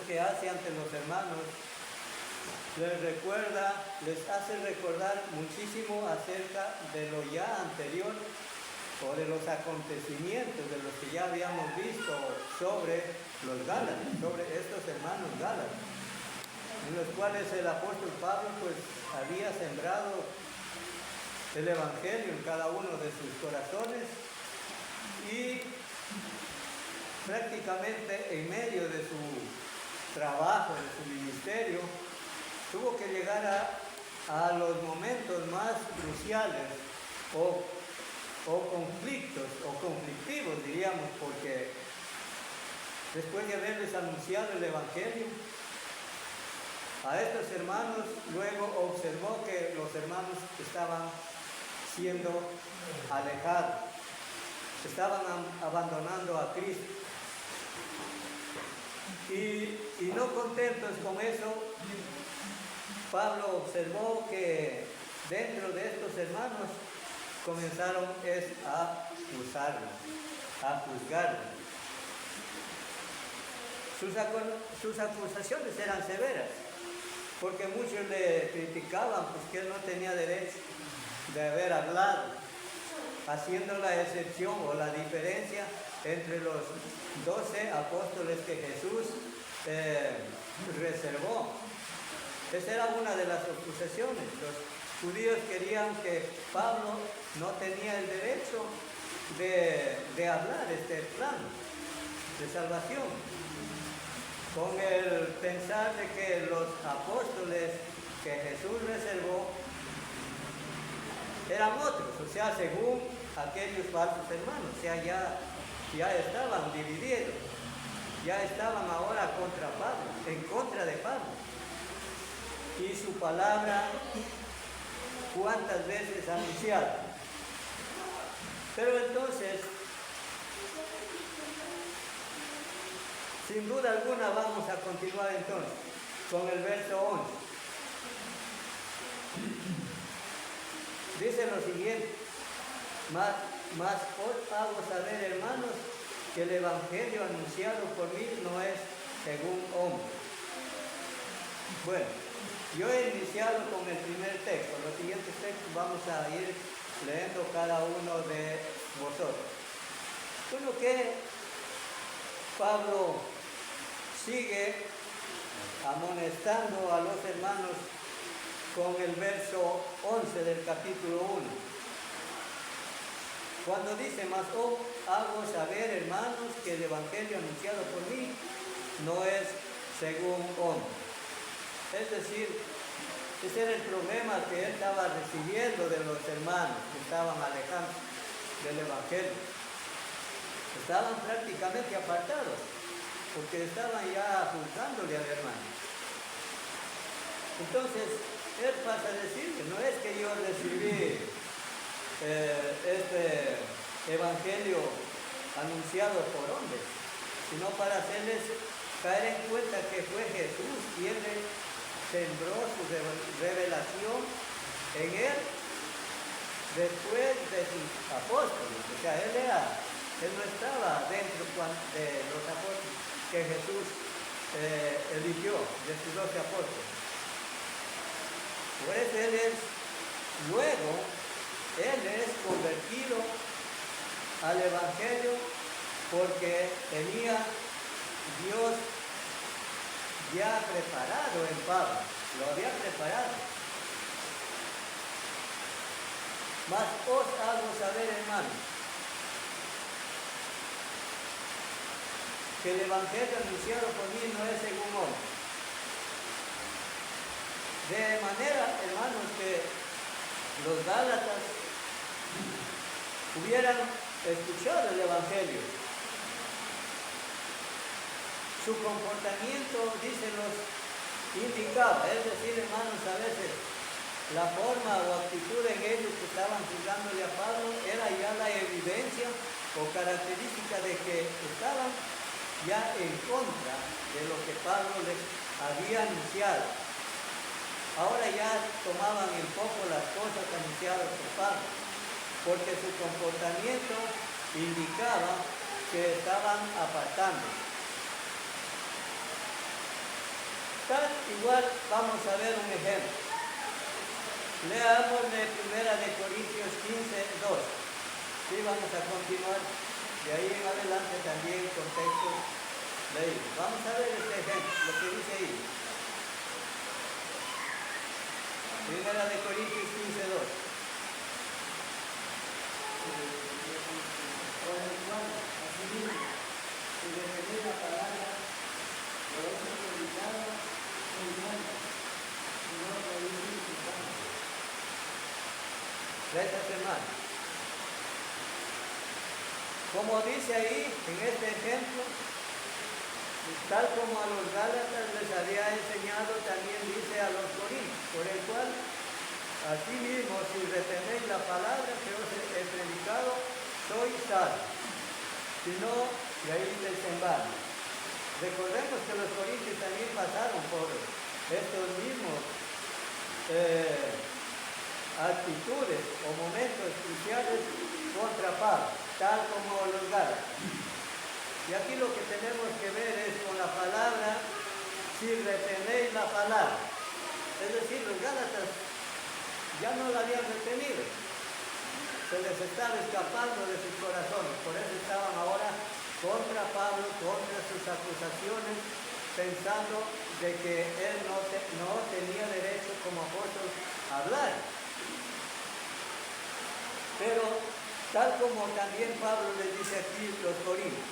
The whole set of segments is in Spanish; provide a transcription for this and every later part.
que hace ante los hermanos les hace recordar muchísimo acerca de lo ya anterior o de los acontecimientos de los que ya habíamos visto sobre los Gálatas, sobre estos hermanos Gálatas, en los cuales el apóstol Pablo pues había sembrado el evangelio en cada uno de sus corazones y prácticamente en medio de su trabajo, de su ministerio, tuvo que llegar a los momentos más cruciales o conflictos, o conflictivos diríamos, porque después de haberles anunciado el evangelio a estos hermanos, luego observó que los hermanos estaban siendo alejados, estaban abandonando a Cristo. Y no contentos con eso, Pablo observó que dentro de estos hermanos comenzaron a acusarlos, a juzgarlos. Sus acusaciones eran severas, porque muchos le criticaban pues, que él no tenía derecho de haber hablado, haciendo la excepción o la diferencia entre los 12 apóstoles que Jesús reservó. Esa era una de las acusaciones. Los judíos querían que Pablo no tenía el derecho de hablar este plan de salvación, con el pensar de que los apóstoles que Jesús reservó eran otros, o sea, según aquellos falsos hermanos, o sea, ya estaban divididos, ya estaban ahora contra Pablo, en contra de Pablo. Y su palabra, ¿cuántas veces anunciada? Pero entonces, sin duda alguna vamos a continuar entonces con el verso 11. Dice lo siguiente: mas os hago saber, hermanos, que el evangelio anunciado por mí no es según hombre. Bueno, yo he iniciado con el primer texto. Los siguientes textos vamos a ir leyendo cada uno de vosotros. Bueno, que Pablo sigue amonestando a los hermanos con el verso 11 del capítulo 1. Cuando dice: mas os hago saber, hermanos, que el evangelio anunciado por mí no es según hombre. Es decir, ese era el problema que él estaba recibiendo de los hermanos que estaban alejando del evangelio. Estaban prácticamente apartados, porque estaban ya juzgándole al hermano. Entonces, él pasa a decir que no es que yo recibí este evangelio anunciado por hombres, sino para hacerles caer en cuenta que fue Jesús quien sembró su revelación en él después de sus apóstoles. O sea, él no estaba dentro de los apóstoles que Jesús eligió, de sus 12 apóstoles. Por eso él es convertido al evangelio, porque tenía Dios ya preparado en Pablo, lo había preparado. Mas os hago saber, hermanos, que el evangelio anunciado por mí no es según hombre. De manera, hermanos, que los Gálatas hubieran escuchado el evangelio. Su comportamiento, dice, los indicaba. Es decir, hermanos, a veces la forma o actitud en ellos que estaban juzgándole a Pablo era ya la evidencia o característica de que estaban ya en contra de lo que Pablo les había anunciado. Ahora ya tomaban en poco las cosas anunciadas por Pablo, porque su comportamiento indicaba que estaban apartando. Igual vamos a ver un ejemplo. Leamos de 1 Corintios 15:2. Sí, vamos a continuar. De ahí en adelante también contextos de ahí. Vamos a ver este ejemplo, lo que dice ahí. 1 Corintios 15:2. Por el cual, asimismo, si repetir la palabra, lo es predicado, muy bueno, y no podéis disfrutar. Gracias, hermano. Como dice ahí, en este ejemplo, tal como a los Gálatas les había enseñado, también dice a los Corintios, por el cual, asimismo, si retenéis la palabra que os he predicado, sois salvos. Si no, de ahí les envano. Recordemos que los corintios también pasaron por estos mismos actitudes o momentos cruciales contra Pablo, tal como los Gálatas. Y aquí lo que tenemos que ver es con la palabra, si retenéis la palabra. Es decir, los Gálatas ya no la habían retenido. Se les estaba escapando de sus corazones. Por eso estaban ahora contra Pablo, contra sus acusaciones, pensando de que él no tenía derecho como apóstol a hablar. Pero tal como también Pablo les dice aquí los Corintios,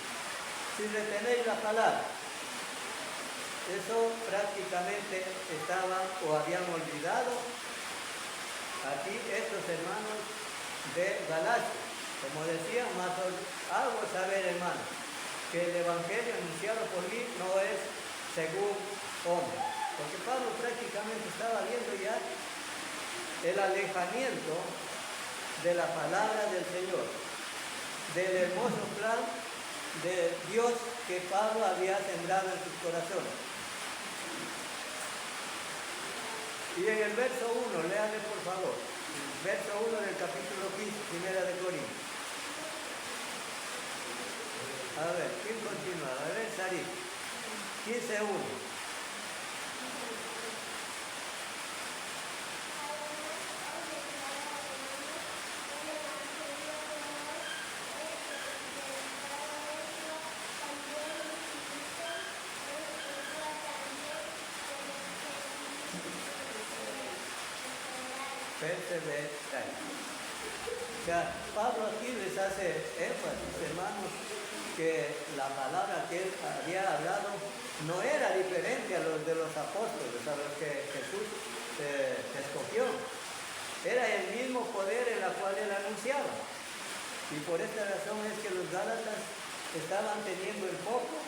si retenéis la palabra, eso prácticamente estaban o habían olvidado aquí estos hermanos de Galacia. Como decía, más hago saber, hermanos, que el evangelio anunciado por mí no es según hombre. Porque Pablo prácticamente estaba viendo ya el alejamiento de la palabra del Señor, del hermoso plan de Dios que Pablo había sembrado en sus corazones. Y en el verso 1, léale por favor, verso 1 del capítulo 15, 1 de Corintios. A ver, ¿quién continúa? A ver, Sarí, 15:1. Perseverar. O sea, Pablo aquí les hace énfasis, hermanos, que la palabra que él había hablado no era diferente a los de los apóstoles, a los que Jesús escogió. Era el mismo poder en el cual él anunciaba. Y por esta razón es que los Gálatas estaban teniendo en poco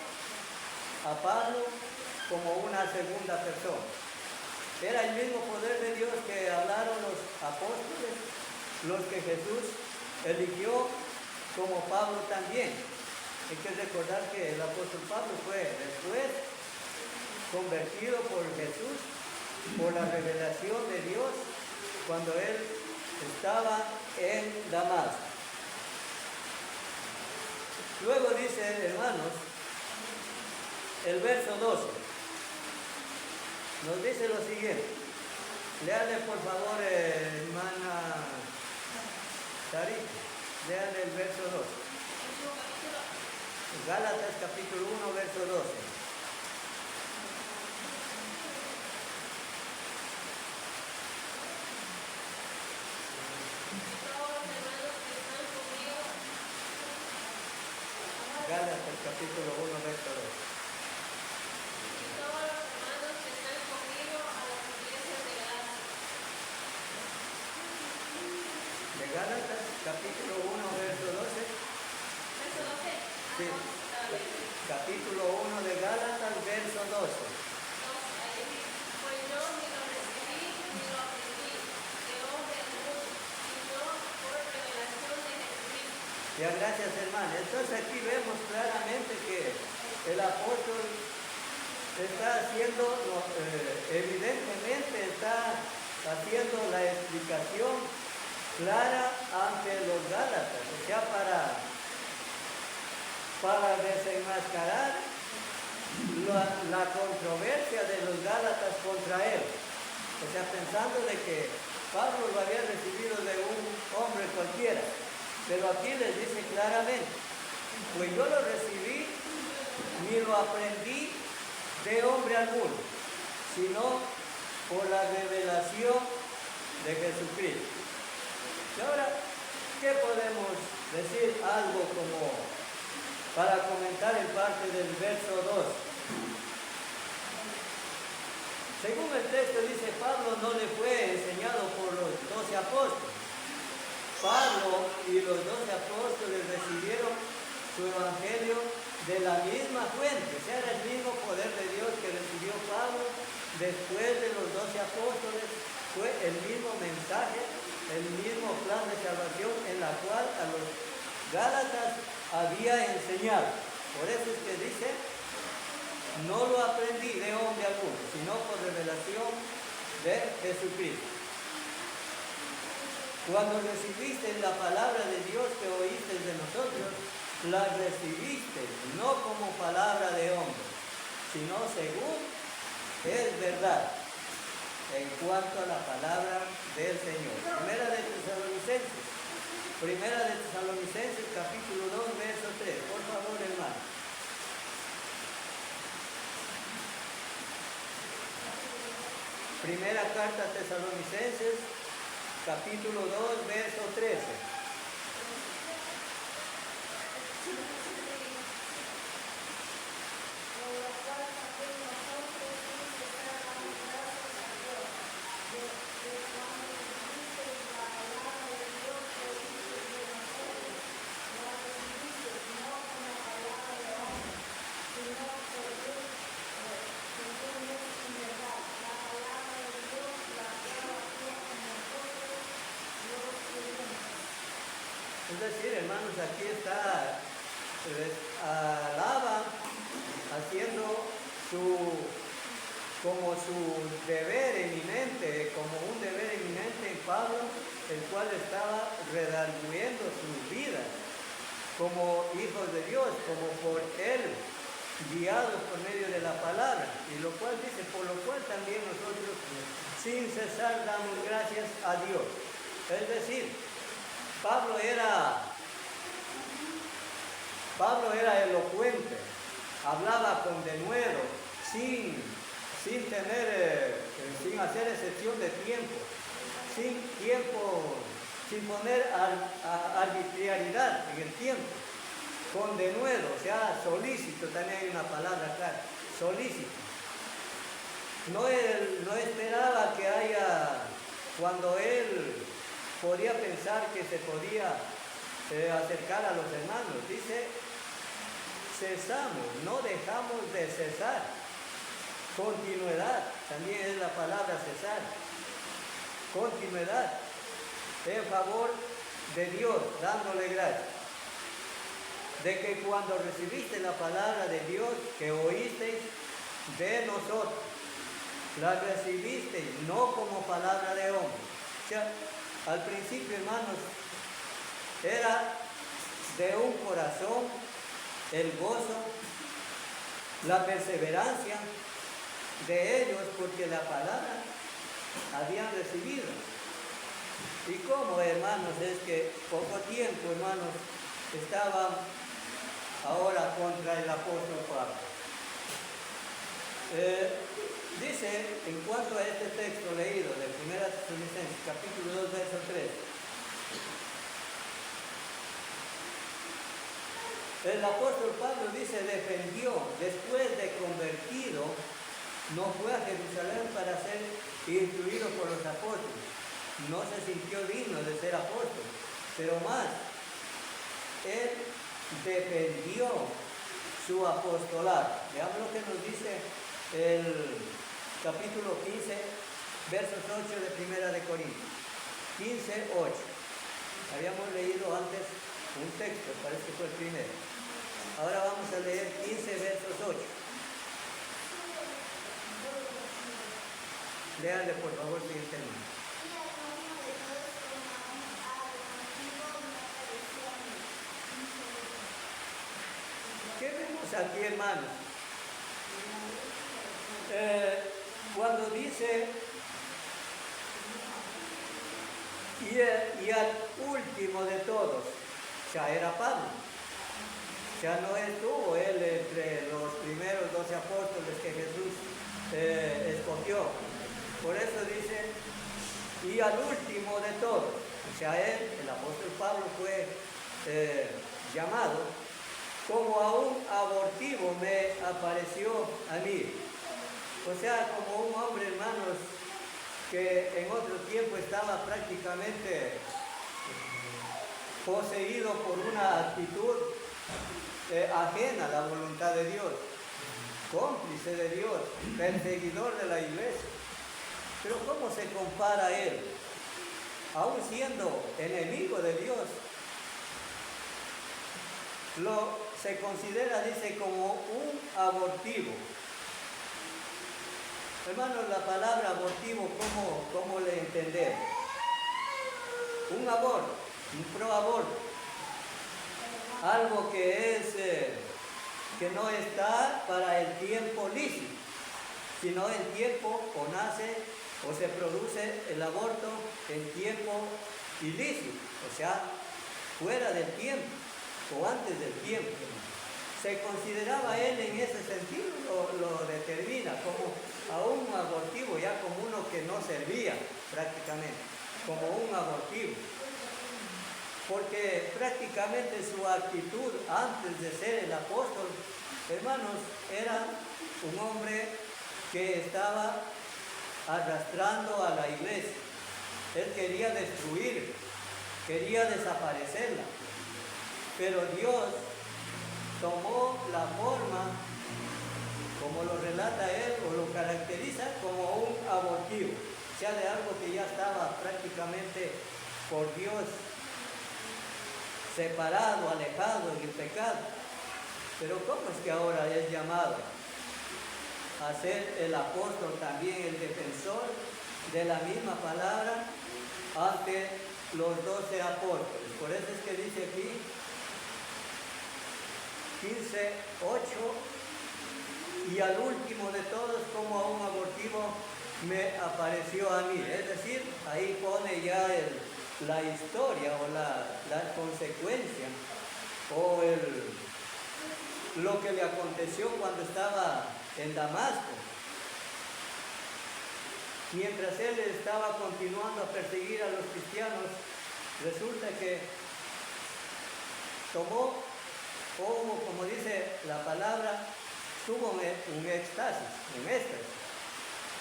a Pablo como una segunda persona. Era el mismo poder de Dios que hablaron los apóstoles, los que Jesús eligió, como Pablo también. Hay que recordar que el apóstol Pablo fue después convertido por Jesús, por la revelación de Dios, cuando él estaba en Damasco. Luego dice, hermanos, el verso 12. Nos dice lo siguiente. Léale por favor, hermana Tari. Léale el verso 12. Gálatas capítulo 1, verso 12. Gálatas capítulo 1, verso 12. Gálatas, capítulo 1, verso 12. ¿Verso 12? Sí. Capítulo 1 de Gálatas, verso 12. Pues yo ni lo recibí ni lo aprendí de hombre alguno, sino por revelación de Jesucristo. Ya, gracias, hermana. Entonces aquí vemos claramente que el apóstol está haciendo, evidentemente está haciendo la explicación clara ante los Gálatas, o sea, para desenmascarar la controversia de los Gálatas contra él. O sea, pensando de que Pablo lo había recibido de un hombre cualquiera. Pero aquí les dice claramente, pues yo lo recibí ni lo aprendí de hombre alguno, sino por la revelación de Jesucristo. Y ahora, ¿qué podemos decir algo como para comentar en parte del verso 2? Según el texto dice, Pablo no le fue enseñado por los 12 apóstoles. Pablo y los 12 apóstoles recibieron su evangelio de la misma fuente. O sea, era el mismo poder de Dios que recibió Pablo después de los 12 apóstoles. Fue el mismo mensaje, el mismo plan de salvación en la cual a los Gálatas había enseñado. Por eso es que dice, no lo aprendí de hombre alguno, sino por revelación de Jesucristo. Cuando recibiste la palabra de Dios que oíste de nosotros, la recibiste no como palabra de hombre, sino según es verdad en cuanto a la palabra del Señor. Primera de Tesalonicenses capítulo 2, verso 3. Por favor, hermano. Primera carta a Tesalonicenses capítulo 2, verso 13. Es decir, hermanos, aquí está, alaba haciendo como su deber eminente, como un deber eminente en Pablo, el cual estaba redarguyendo sus vidas como hijos de Dios, como por él, guiados por medio de la palabra. Y lo cual dice, por lo cual también nosotros sin cesar damos gracias a Dios. Es decir, Pablo era elocuente, hablaba con denuedo, sin hacer excepción de tiempo, sin poner arbitrariedad en el tiempo, con denuedo, o sea, solícito, también hay una palabra acá, solícito. No esperaba que haya, cuando él podía pensar que se podía acercar a los hermanos, dice, cesamos, no dejamos de cesar. Continuidad, también es la palabra cesar. Continuidad, en favor de Dios, dándole gracias. De que cuando recibiste la palabra de Dios que oísteis de nosotros, la recibisteis no como palabra de hombre. O sea, al principio, hermanos, era de un corazón el gozo, la perseverancia de ellos, porque la palabra habían recibido. Y cómo, hermanos, es que poco tiempo, hermanos, estaban ahora contra el apóstol Pablo. Dice, en cuanto a este texto leído de 1 Tesalonicenses, capítulo 2, verso 3, el apóstol Pablo dice, defendió, después de convertido, no fue a Jerusalén para ser instruido por los apóstoles. No se sintió digno de ser apóstol, pero más, él defendió su apostolado. Veamos lo que nos dice el capítulo 15, versos 8 de Primera de Corintios. 15, 8. Habíamos leído antes un texto, parece que fue el primero. Ahora vamos a leer 15 versos 8. Léanle por favor, siguiente hermano. ¿Qué vemos aquí, hermanos? cuando dice, y al último de todos, ya era Pablo, ya no estuvo él entre los primeros 12 apóstoles que Jesús escogió. Por eso dice, y al último de todos, o sea, él, el apóstol Pablo, fue llamado, como a un abortivo me apareció a mí. O sea, como un hombre, hermanos, que en otro tiempo estaba prácticamente poseído por una actitud ajena a la voluntad de Dios, cómplice de Dios, perseguidor de la iglesia. Pero ¿cómo se compara a él? Aún siendo enemigo de Dios, se considera, dice, como un abortivo. Hermanos, la palabra abortivo, ¿cómo le entendemos? Un aborto, un proaborto, algo que es, que no está para el tiempo lícito, sino el tiempo o nace o se produce el aborto en tiempo ilícito, o sea, fuera del tiempo o antes del tiempo. Se consideraba él en ese sentido, lo determina como a un abortivo, ya como uno que no servía prácticamente, como un abortivo. Porque prácticamente su actitud antes de ser el apóstol, hermanos, era un hombre que estaba arrastrando a la iglesia. Él quería destruir, quería desaparecerla. Pero Dios tomó la forma, como lo relata él, o lo caracteriza como un abortivo, o sea, de algo que ya estaba prácticamente por Dios separado, alejado en el pecado. Pero ¿cómo es que ahora es llamado a ser el apóstol, también el defensor de la misma palabra ante los 12 apóstoles? Por eso es que dice aquí 15:8, y al último de todos, como a un abortivo me apareció a mí. Es decir, ahí pone ya la historia o la consecuencia o lo que le aconteció cuando estaba en Damasco. Mientras él estaba continuando a perseguir a los cristianos, resulta que tomó, como dice la palabra, tuvo un éxtasis,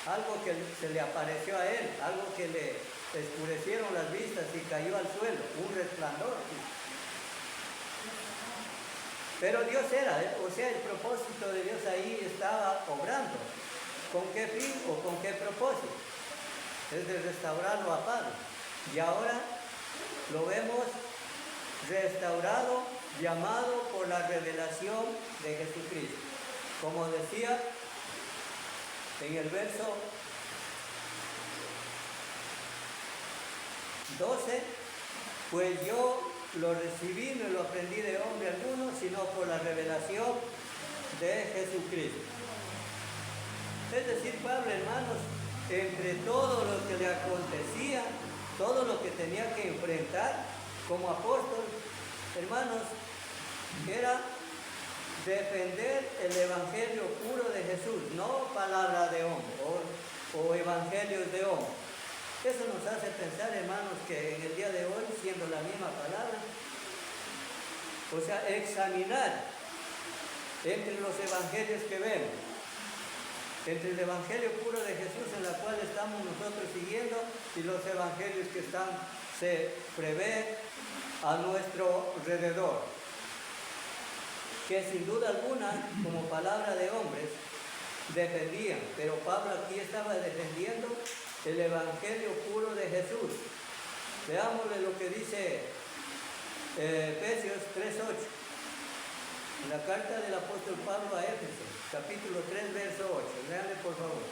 algo que se le apareció a él, algo que le escurecieron las vistas y cayó al suelo, un resplandor. Pero Dios era, o sea, el propósito de Dios ahí estaba obrando. ¿Con qué fin o con qué propósito? Es de restaurarlo a Pablo. Y ahora lo vemos restaurado, llamado por la revelación de Jesucristo. Como decía en el verso 12, pues yo lo recibí, no lo aprendí de hombre alguno, sino por la revelación de Jesucristo. Es decir, Pablo, hermanos, entre todo lo que le acontecía, todo lo que tenía que enfrentar como apóstol, hermanos, era defender el evangelio puro de Jesús, no palabra de hombre o evangelios de hombre. Eso nos hace pensar, hermanos, que en el día de hoy, siendo la misma palabra, o sea, examinar entre los evangelios que vemos, entre el evangelio puro de Jesús en la cual estamos nosotros siguiendo y los evangelios que se prevé a nuestro alrededor, que sin duda alguna, como palabra de hombres, defendían, pero Pablo aquí estaba defendiendo el evangelio puro de Jesús. Veámosle lo que dice Efesios 3:8, en la carta del apóstol Pablo a Éfeso, capítulo 3, verso 8. Léanle, por favor.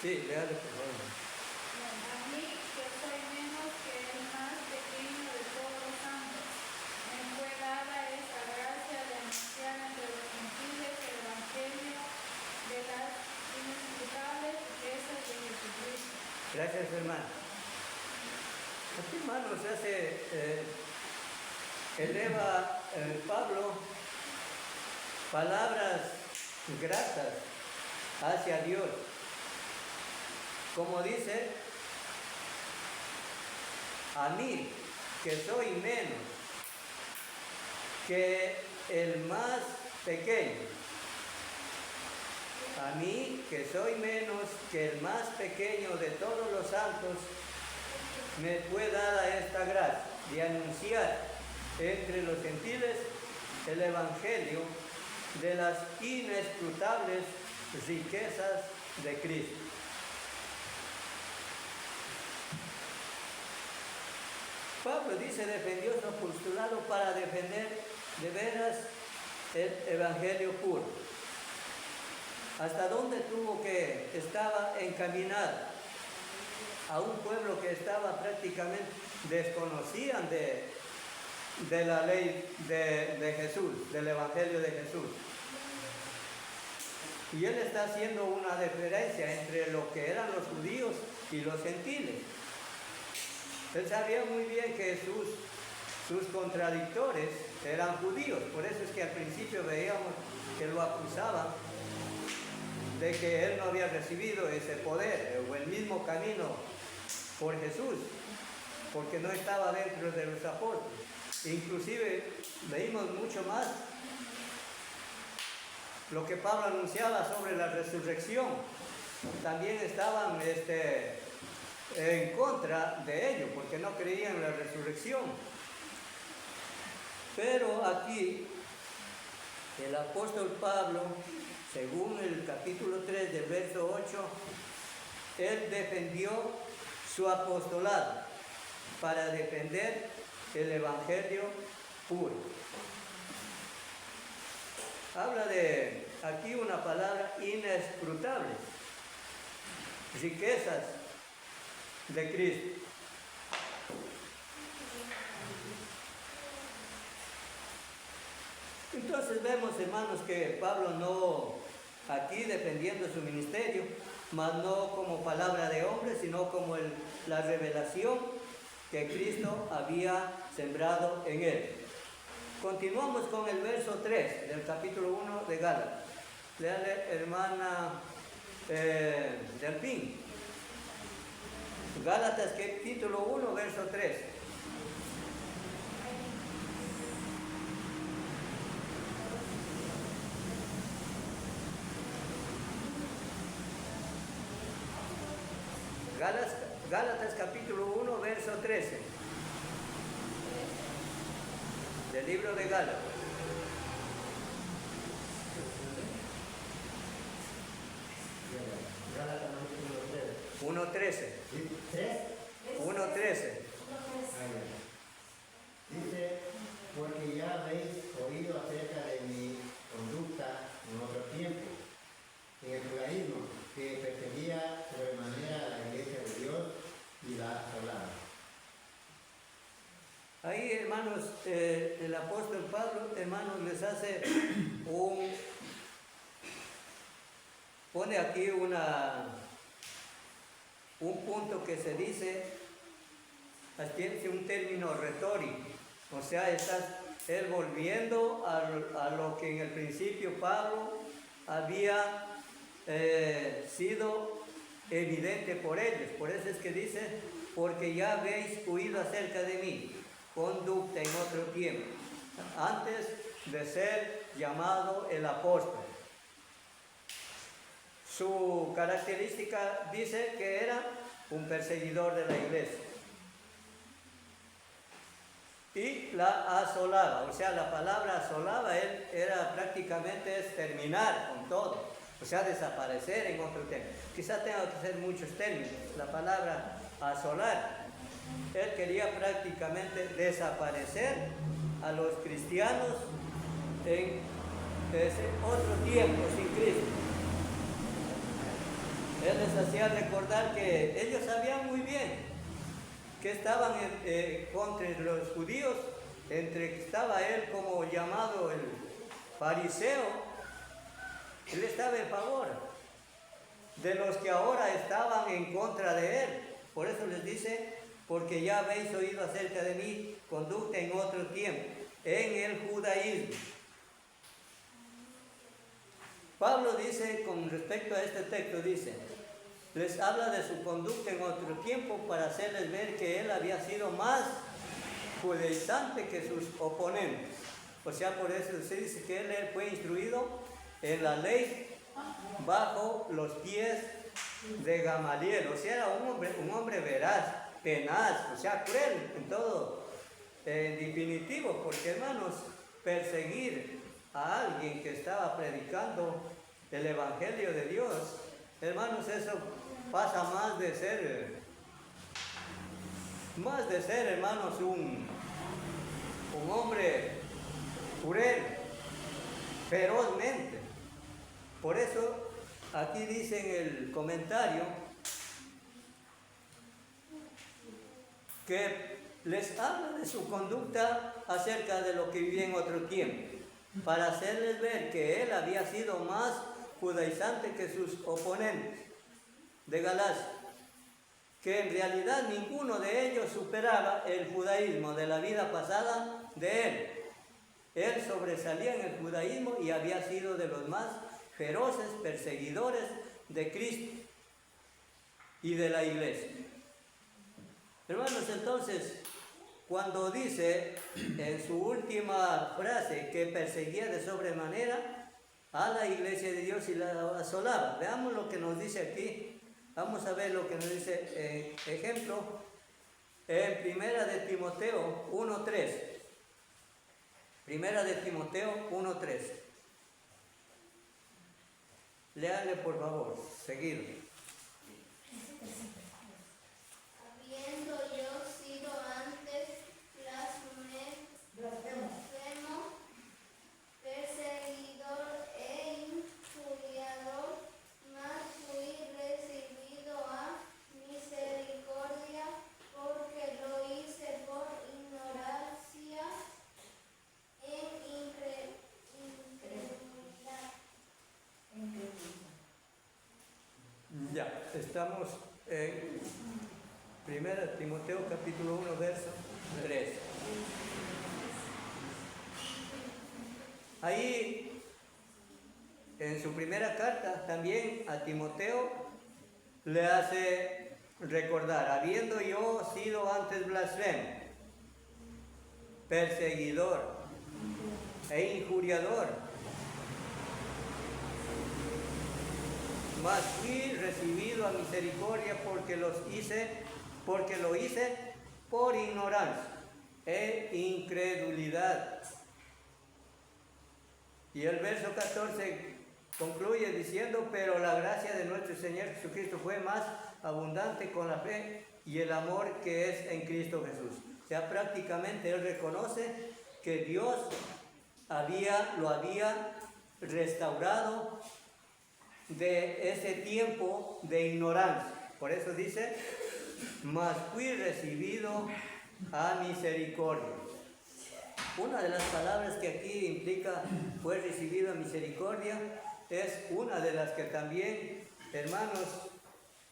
Sí, léale, por favor. A mí, que soy menos que el más pequeño de todos los santos, me fue dado Gracias, hermano. Aquí, hermanos, eleva Pablo palabras gratas hacia Dios. Como dice, a mí, que soy menos que el más pequeño. A mí, que soy menos que el más pequeño de todos los santos, me fue dada esta gracia de anunciar entre los gentiles el evangelio de las inescrutables riquezas de Cristo. Pablo dice, defendió su apostolado para defender de veras el evangelio puro. Hasta dónde estaba encaminado a un pueblo que estaba prácticamente desconocían de la ley de Jesús, del evangelio de Jesús. Y él está haciendo una diferencia entre lo que eran los judíos y los gentiles. Él sabía muy bien que sus contradictores eran judíos, por eso es que al principio veíamos que lo acusaban de que él no había recibido ese poder o el mismo camino por Jesús, porque no estaba dentro de los apóstoles. Inclusive leímos mucho más lo que Pablo anunciaba sobre la resurrección. También estaban en contra de ello, porque no creían en la resurrección. Pero aquí el apóstol Pablo, según el capítulo 3 del verso 8, él defendió su apostolado para defender el evangelio puro. Habla de aquí una palabra inescrutable, riquezas de Cristo. Entonces vemos, hermanos, que Pablo no, aquí defendiendo su ministerio, mas no como palabra de hombre, sino como la revelación que Cristo había sembrado en él. Continuamos con el verso 3 del capítulo 1 de Gálatas. Léale, hermana Delfín. Gálatas capítulo 1, verso 3. Gálatas capítulo 1, verso 13. Del libro de Gálatas. 1:13. 1:13. Dice, porque ya habéis oído acerca de mi conducta en otro tiempo, en el judaísmo, que perseguía sobremanera a la iglesia de Dios y la asolaba. Ahí, hermanos, el apóstol Pablo, hermanos, les hace pone aquí un punto que se dice, tiene un término retórico, o sea, está él volviendo a lo que en el principio Pablo había sido evidente por ellos. Por eso es que dice, porque ya habéis oído acerca de mí, conducta en otro tiempo, antes de ser llamado el apóstol. Su característica dice que era un perseguidor de la iglesia. Y la asolaba, o sea, la palabra asolaba, él era prácticamente terminar con todo, o sea, desaparecer en otro término. Quizá tenga que ser muchos términos, la palabra asolar. Él quería prácticamente desaparecer a los cristianos en ese otro tiempo sin Cristo. Él les hacía recordar que ellos sabían muy bien que estaban contra los judíos, estaba él como llamado el fariseo, él estaba en favor de los que ahora estaban en contra de él. Por eso les dice, porque ya habéis oído acerca de mi conducta en otro tiempo, en el judaísmo. Pablo dice, con respecto a este texto, dice, les habla de su conducta en otro tiempo para hacerles ver que él había sido más judaizante que sus oponentes. O sea, por eso se dice que él fue instruido en la ley bajo los pies de Gamaliel. O sea, era un hombre veraz, tenaz, o sea, cruel en todo, en definitivo, porque hermanos, perseguir a alguien que estaba predicando el Evangelio de Dios, hermanos, eso pasa más de ser, hermanos, un hombre cruel, ferozmente. Por eso, aquí dice en el comentario que les habla de su conducta acerca de lo que vivía en otro tiempo, para hacerles ver que él había sido más judaizante que sus oponentes de Galacia, que en realidad ninguno de ellos superaba el judaísmo de la vida pasada de él. Él sobresalía en el judaísmo y había sido de los más feroces perseguidores de Cristo y de la iglesia. Hermanos, entonces, cuando dice en su última frase que perseguía de sobremanera a la iglesia de Dios y la asolaba, veamos lo que nos dice aquí. Vamos a ver lo que nos dice, ejemplo, en Primera de Timoteo 1:3. Primera de Timoteo 1:3. Léale por favor, seguido. Habiendo yo sido antes blasfemo, perseguidor e injuriador, mas fui recibido a misericordia, porque lo hice por ignorancia en incredulidad. Ya, estamos en 1 Timoteo capítulo 1, verso 3. Ahí, en su primera carta, también a Timoteo le hace recordar, habiendo yo sido antes blasfemo, perseguidor e injuriador, mas fui recibido a misericordia porque lo hice por ignorancia e incredulidad. Y el verso 14 concluye diciendo, pero la gracia de nuestro Señor Jesucristo fue más abundante con la fe y el amor que es en Cristo Jesús. O sea, prácticamente él reconoce que Dios lo había restaurado de ese tiempo de ignorancia. Por eso dice, mas fui recibido a misericordia. Una de las palabras que aquí implica fue recibido a misericordia es una de las que también, hermanos,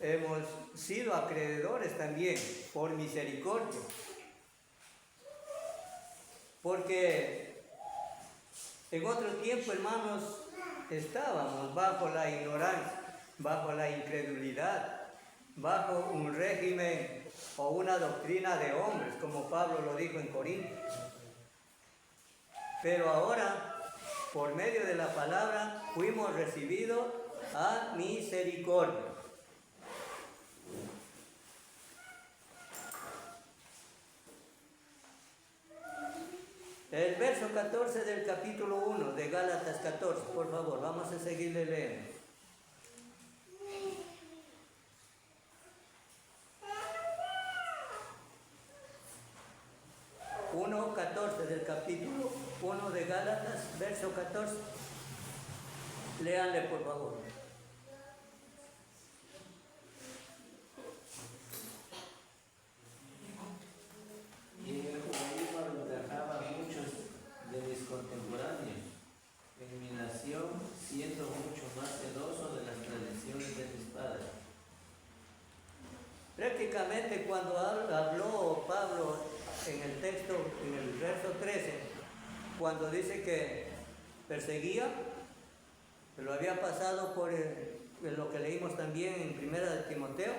hemos sido acreedores también por misericordia. Porque en otro tiempo, hermanos, estábamos bajo la ignorancia, bajo la incredulidad, bajo un régimen o una doctrina de hombres, como Pablo lo dijo en Corintios. Pero ahora, por medio de la palabra, fuimos recibidos a misericordia. El verso 14 del capítulo 1 de Gálatas 14, por favor, vamos a seguirle leyendo. Del capítulo 1 de Gálatas, verso 14. Léanle por favor. Y en el judaísmo aventajaba a muchos de mis contemporáneos, en mi nación, siendo mucho más celoso de las tradiciones de mis padres. Prácticamente cuando habló Pablo en el texto, en el verso 13, cuando dice que perseguía, lo había pasado por lo que leímos también en 1 de Timoteo,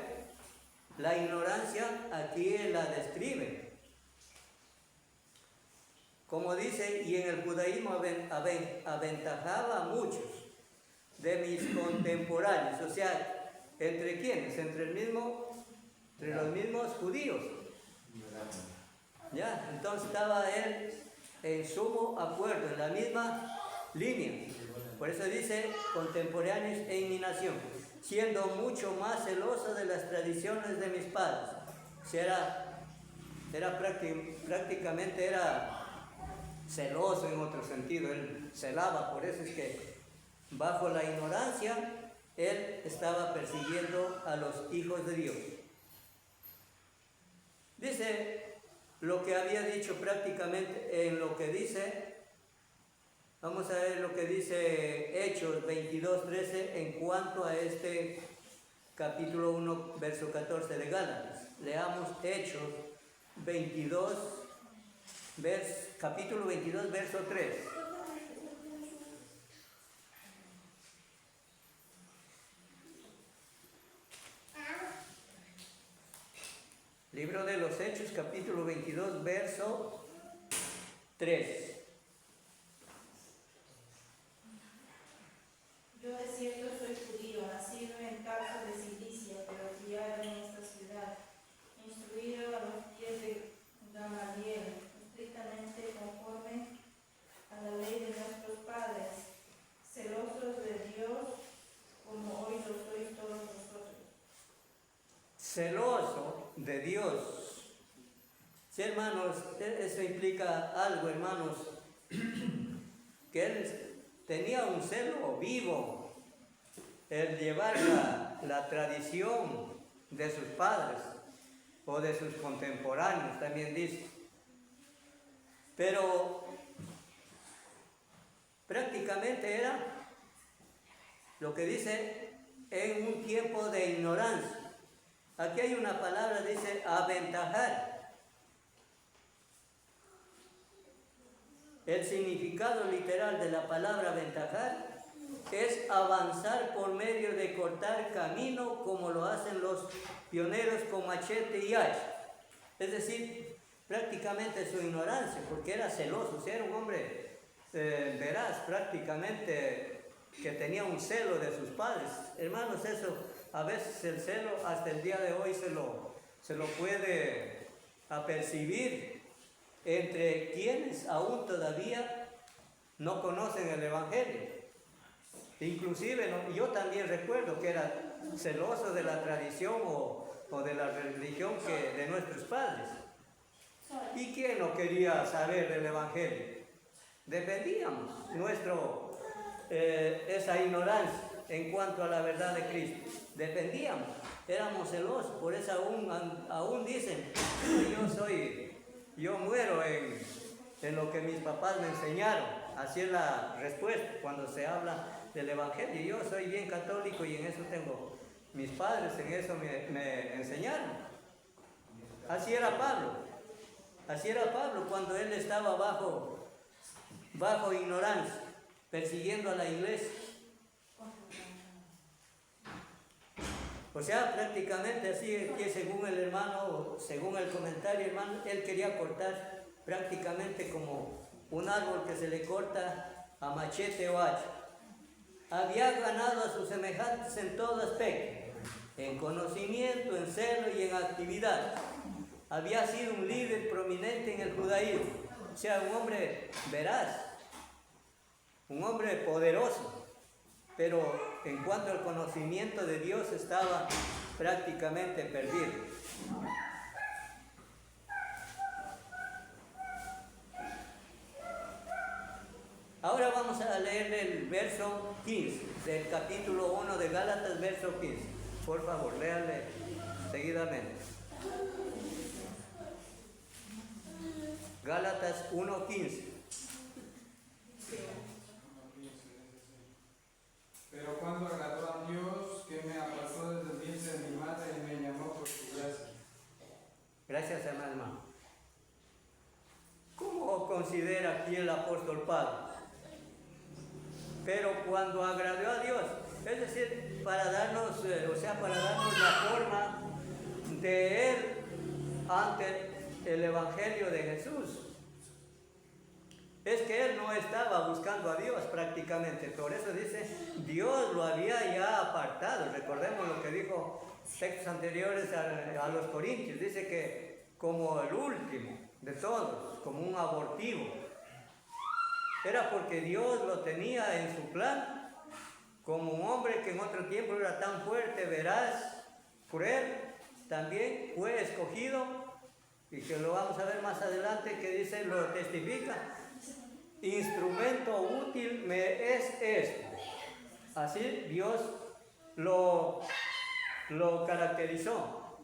la ignorancia aquí él la describe. Como dice, y en el judaísmo aventajaba a muchos de mis contemporáneos, o sea, ¿entre quiénes? Entre los mismos judíos. Ya, entonces estaba él en sumo acuerdo, en la misma línea. Por eso dice contemporáneos en mi nación, siendo mucho más celoso de las tradiciones de mis padres. O sea, prácticamente era celoso en otro sentido, él celaba, por eso es que bajo la ignorancia él estaba persiguiendo a los hijos de Dios. Dice lo que había dicho prácticamente en lo que dice, vamos a ver lo que dice Hechos 22:13 en cuanto a este capítulo 1, verso 14 de Gálatas. Leamos Hechos 22, capítulo 22, verso 3. Libro de los Hechos, capítulo 22, verso 3. Yo de cierto soy judío, nacido en Tarso de Cilicia, pero criado en esta ciudad, instruido a los pies de Gamaliel, estrictamente conforme a la ley de nuestros padres, celosos de Dios, como hoy lo sois todos vosotros. Celoso de Dios. Sí, hermanos, eso implica algo, hermanos, que él tenía un celo vivo, el llevar la tradición de sus padres o de sus contemporáneos, también dice. Pero prácticamente era lo que dice en un tiempo de ignorancia. Aquí hay una palabra, dice aventajar. El significado literal de la palabra aventajar es avanzar por medio de cortar camino como lo hacen los pioneros con machete y hacha. Es decir, prácticamente su ignorancia, porque era celoso, era un hombre veraz, prácticamente que tenía un celo de sus padres. Hermanos, eso, a veces el celo hasta el día de hoy se lo puede apercibir entre quienes aún todavía no conocen el Evangelio. Inclusive yo también recuerdo que era celoso de la tradición o de la religión de nuestros padres. ¿Y quién no quería saber del Evangelio? Defendíamos esa ignorancia en cuanto a la verdad de Cristo. Defendíamos, éramos celosos, por eso aún dicen, yo muero en lo que mis papás me enseñaron. Así es la respuesta cuando se habla del Evangelio. Yo soy bien católico y en eso tengo, mis padres en eso me enseñaron. Así era Pablo cuando él estaba bajo ignorancia, persiguiendo a la iglesia. O sea, prácticamente así es que según el hermano, según el comentario hermano, él quería cortar prácticamente como un árbol que se le corta a machete o hacha. Había ganado a sus semejantes en todo aspecto, en conocimiento, en celo y en actividad. Había sido un líder prominente en el judaísmo, o sea, un hombre veraz, un hombre poderoso, pero en cuanto al conocimiento de Dios estaba prácticamente perdido. Ahora vamos a leer el verso 15 del capítulo 1 de Gálatas, verso 15. Por favor, léanle seguidamente. Gálatas 1:15. Pero cuando agradó a Dios, que me apartó desde el vientre de mi madre y me llamó por su gracia. Gracias, hermano. ¿Cómo considera aquí el apóstol Pablo? Pero cuando agradó a Dios, es decir, para darnos la forma de él ante el Evangelio de Jesús. Es que él no estaba buscando a Dios prácticamente, por eso dice, Dios lo había ya apartado. Recordemos lo que dijo textos anteriores a los Corintios, dice que como el último de todos, como un abortivo. Era porque Dios lo tenía en su plan, como un hombre que en otro tiempo era tan fuerte, veraz, cruel, también fue escogido, y que lo vamos a ver más adelante, que dice, lo testifica, instrumento útil me es este. Así Dios lo caracterizó.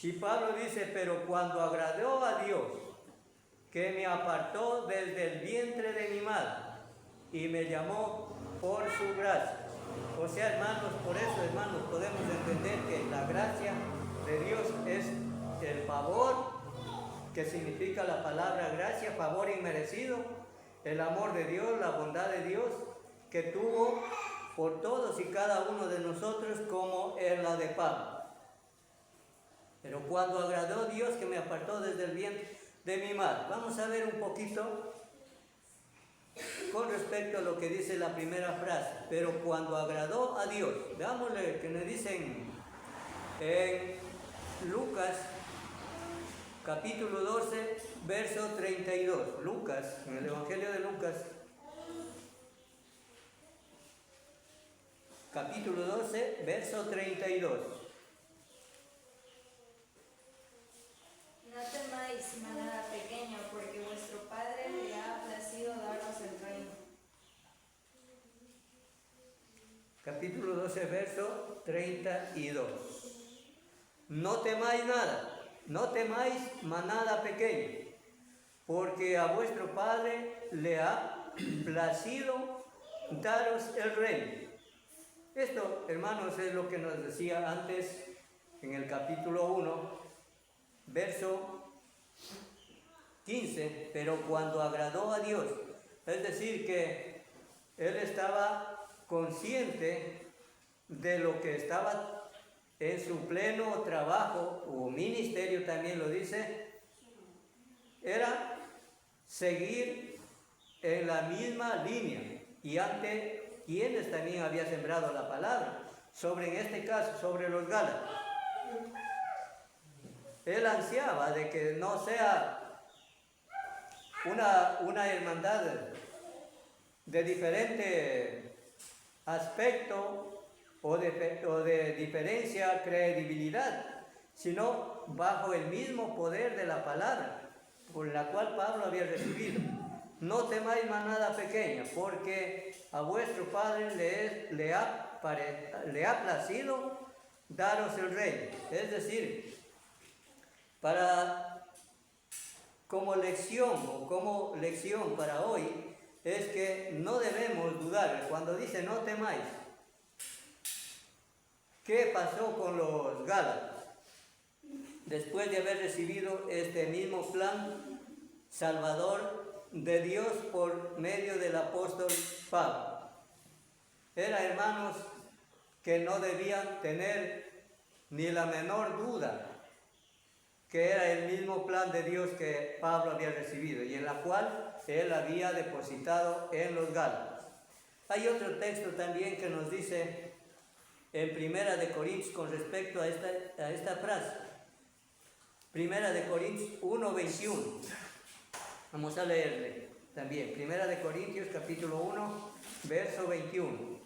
Y Pablo dice, pero cuando agradó a Dios, que me apartó desde el vientre de mi madre y me llamó por su gracia. O sea, hermanos, por eso, hermanos, podemos entender que la gracia de Dios es el favor, que significa la palabra gracia, favor inmerecido, el amor de Dios, la bondad de Dios, que tuvo por todos y cada uno de nosotros, como en la de Pablo. Pero cuando agradó Dios, que me apartó desde el vientre de mi madre. Vamos a ver un poquito con respecto a lo que dice la primera frase. Pero cuando agradó a Dios, veámosle que nos dicen en Lucas, capítulo 12, verso 32. Lucas, en el Evangelio de Lucas, capítulo 12, verso 32. No temáis, manada pequeña, porque vuestro Padre le ha placido daros el reino. Capítulo 12, verso 32. No temáis nada, no temáis, manada pequeña, porque a vuestro Padre le ha placido daros el reino. Esto, hermanos, es lo que nos decía antes en el capítulo 1, verso 15, pero cuando agradó a Dios, es decir, que él estaba consciente de lo que estaba en su pleno trabajo o ministerio, también lo dice, era seguir en la misma línea y ante quienes también había sembrado la palabra, sobre, en este caso, sobre los Gálatas. Él ansiaba de que no sea una hermandad de diferente aspecto o de diferencia, credibilidad, sino bajo el mismo poder de la palabra, por la cual Pablo había recibido. No temáis, manada pequeña, porque a vuestro Padre le ha placido daros el reino. Es decir, como lección para hoy, es que no debemos dudar. Cuando dice no temáis, ¿qué pasó con los Gálatas? Después de haber recibido este mismo plan salvador de Dios por medio del apóstol Pablo. Era, hermanos, que no debían tener ni la menor duda que era el mismo plan de Dios que Pablo había recibido y en la cual él había depositado en los Gálatas. Hay otro texto también que nos dice en Primera de Corintios con respecto a esta frase. Primera de Corintios 1:21. Vamos a leerle también. Primera de Corintios capítulo 1, verso 21.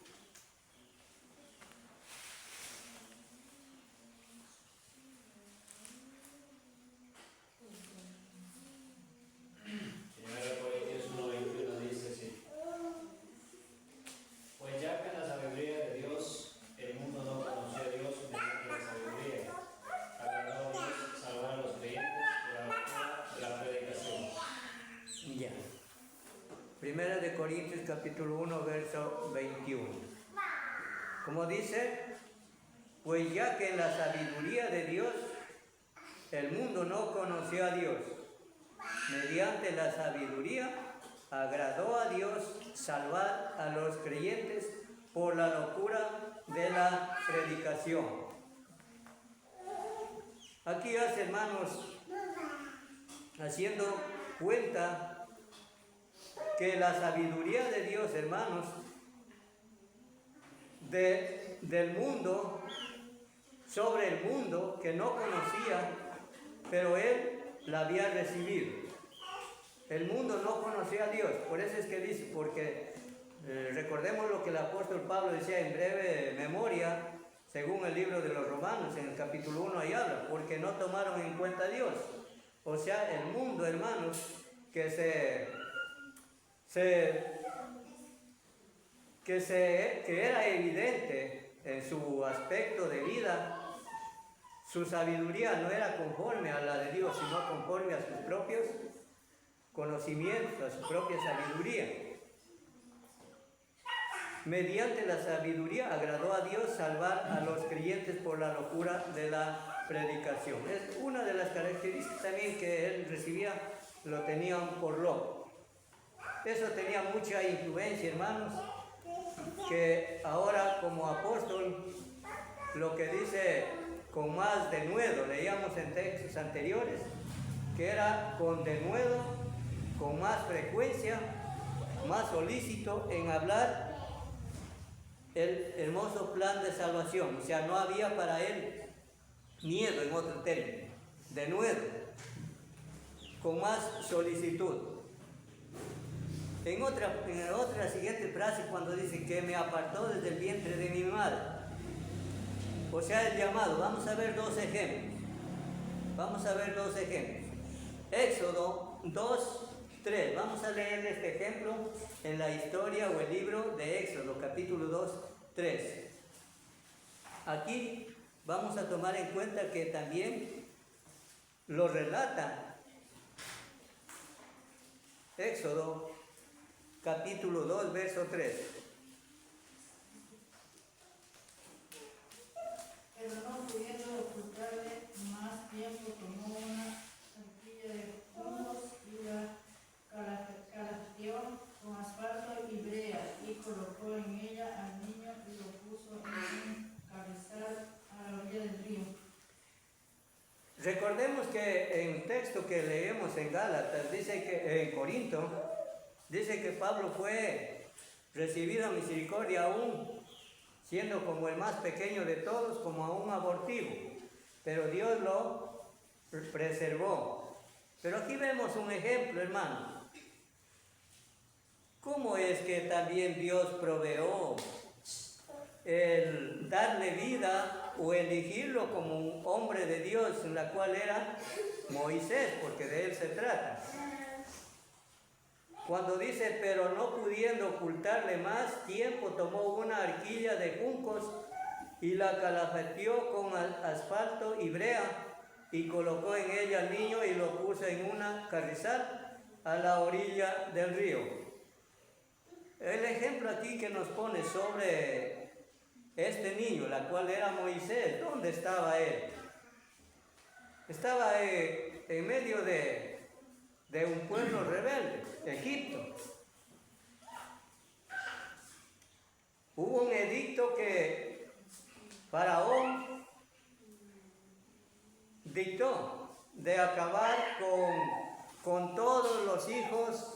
Primera de Corintios capítulo 1, verso 21. Como dice, pues ya que en la sabiduría de Dios el mundo no conoció a Dios. Mediante la sabiduría agradó a Dios salvar a los creyentes por la locura de la predicación. Aquí hace, hermanos, haciendo cuenta que la sabiduría de Dios, hermanos, del mundo, sobre el mundo que no conocía, pero él la había recibido. El mundo no conocía a Dios, por eso es que dice, porque recordemos lo que el apóstol Pablo decía en breve memoria, según el libro de los Romanos, en el capítulo 1 ahí habla, porque no tomaron en cuenta a Dios. O sea, el mundo, hermanos, que era evidente en su aspecto de vida, su sabiduría no era conforme a la de Dios, sino conforme a sus propios conocimientos, a su propia sabiduría. Mediante la sabiduría agradó a Dios salvar a los creyentes por la locura de la predicación. Es una de las características también que él recibía, lo tenían por loco. Eso tenía mucha influencia, hermanos, que ahora como apóstol, lo que dice con más denuedo, leíamos en textos anteriores, que era con denuedo, con más frecuencia, más solícito en hablar el hermoso plan de salvación. O sea, no había para él miedo, en otro término, denuedo, con más solicitud. En otra siguiente frase, cuando dice que me apartó desde el vientre de mi madre. O sea, el llamado. Vamos a ver dos ejemplos. Éxodo 2:3. Vamos a leer este ejemplo en la historia o el libro de Éxodo, capítulo 2:3. Aquí vamos a tomar en cuenta que también lo relata Éxodo, capítulo 2, verso 3. Pero no pudiendo ocultarle más tiempo, tomó una arquilla de juncos y la calateó con asfalto y brea, y colocó en ella al niño y lo puso en un carrizal a la orilla del río. Recordemos que en el texto que leemos en Gálatas, dice que en Corinto, dice que Pablo fue recibido a misericordia aún siendo como el más pequeño de todos, como a un abortivo, pero Dios lo preservó. Pero aquí vemos un ejemplo, hermano. ¿Cómo es que también Dios proveó el darle vida o elegirlo como un hombre de Dios, en la cual era Moisés, porque de él se trata? Cuando dice, pero no pudiendo ocultarle más tiempo, tomó una arquilla de juncos y la calafateó con asfalto y brea, y colocó en ella al niño y lo puso en una carrizal a la orilla del río. El ejemplo aquí que nos pone sobre este niño, la cual era Moisés, ¿dónde estaba él? Estaba en medio de un pueblo rebelde, Egipto. Hubo un edicto que Faraón dictó de acabar con todos los hijos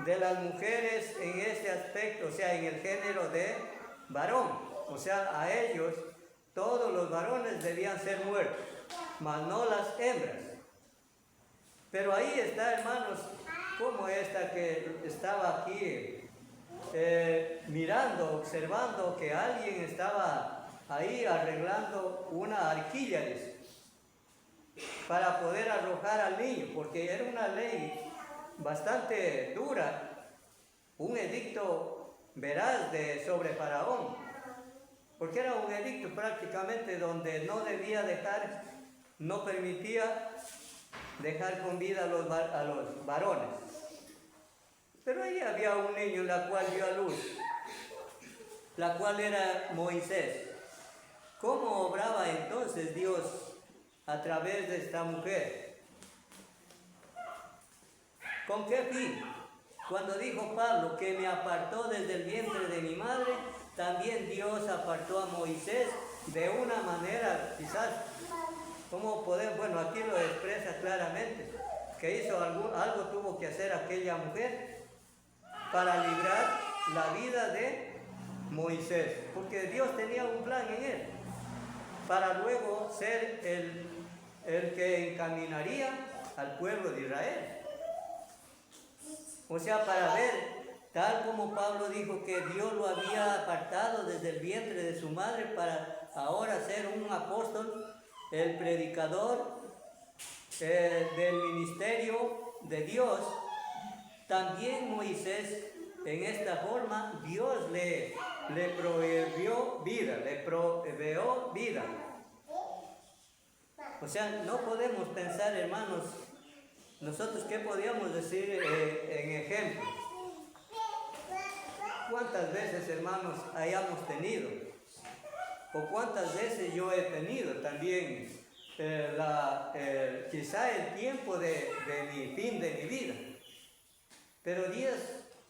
de las mujeres en este aspecto, o sea, en el género de varón. O sea, a ellos todos los varones debían ser muertos, mas no las hembras. Pero ahí está, hermanos, como esta que estaba aquí mirando, observando que alguien estaba ahí arreglando una arquilla, dice, para poder arrojar al niño, porque era una ley bastante dura, un edicto veraz sobre Faraón, porque era un edicto prácticamente donde no debía dejar, no permitía dejar con vida a los varones. Pero ahí había un niño en la cual dio a luz, la cual era Moisés. ¿Cómo obraba entonces Dios a través de esta mujer. ¿Con qué fin? Cuando dijo Pablo que me apartó desde el vientre de mi madre, también Dios apartó a Moisés de una manera, quizás, ¿cómo podemos? Bueno, aquí lo expresa claramente, que hizo algo tuvo que hacer aquella mujer para librar la vida de Moisés, porque Dios tenía un plan en él, para luego ser el que encaminaría al pueblo de Israel. O sea, para ver, tal como Pablo dijo que Dios lo había apartado desde el vientre de su madre para ahora ser un apóstol, el predicador del ministerio de Dios, también Moisés, en esta forma, Dios le proveyó vida. O sea, no podemos pensar, hermanos, nosotros qué podíamos decir en ejemplo. ¿Cuántas veces, hermanos, hayamos tenido? ¿O cuántas veces yo he tenido también quizá el tiempo de mi fin de mi vida? Pero Dios,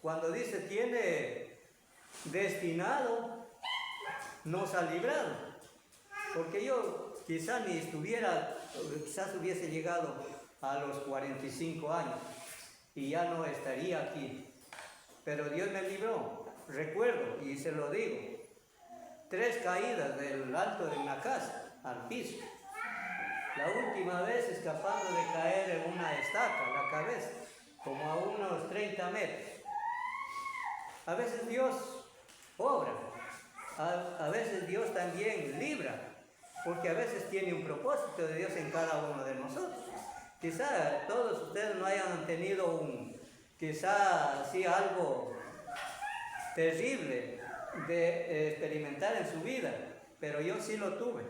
cuando dice tiene destinado, nos ha librado. Porque yo quizá ni estuviera, quizás hubiese llegado a los 45 años y ya no estaría aquí. Pero Dios me libró. Recuerdo, y se lo digo, 3 caídas del alto de una casa al piso. La última vez escapando de caer en una estaca, la cabeza, como a unos 30 metros. A veces Dios obra, a veces Dios también libra, porque a veces tiene un propósito de Dios en cada uno de nosotros. Quizá todos ustedes no hayan tenido quizá así algo terrible de experimentar en su vida, pero yo sí lo tuve.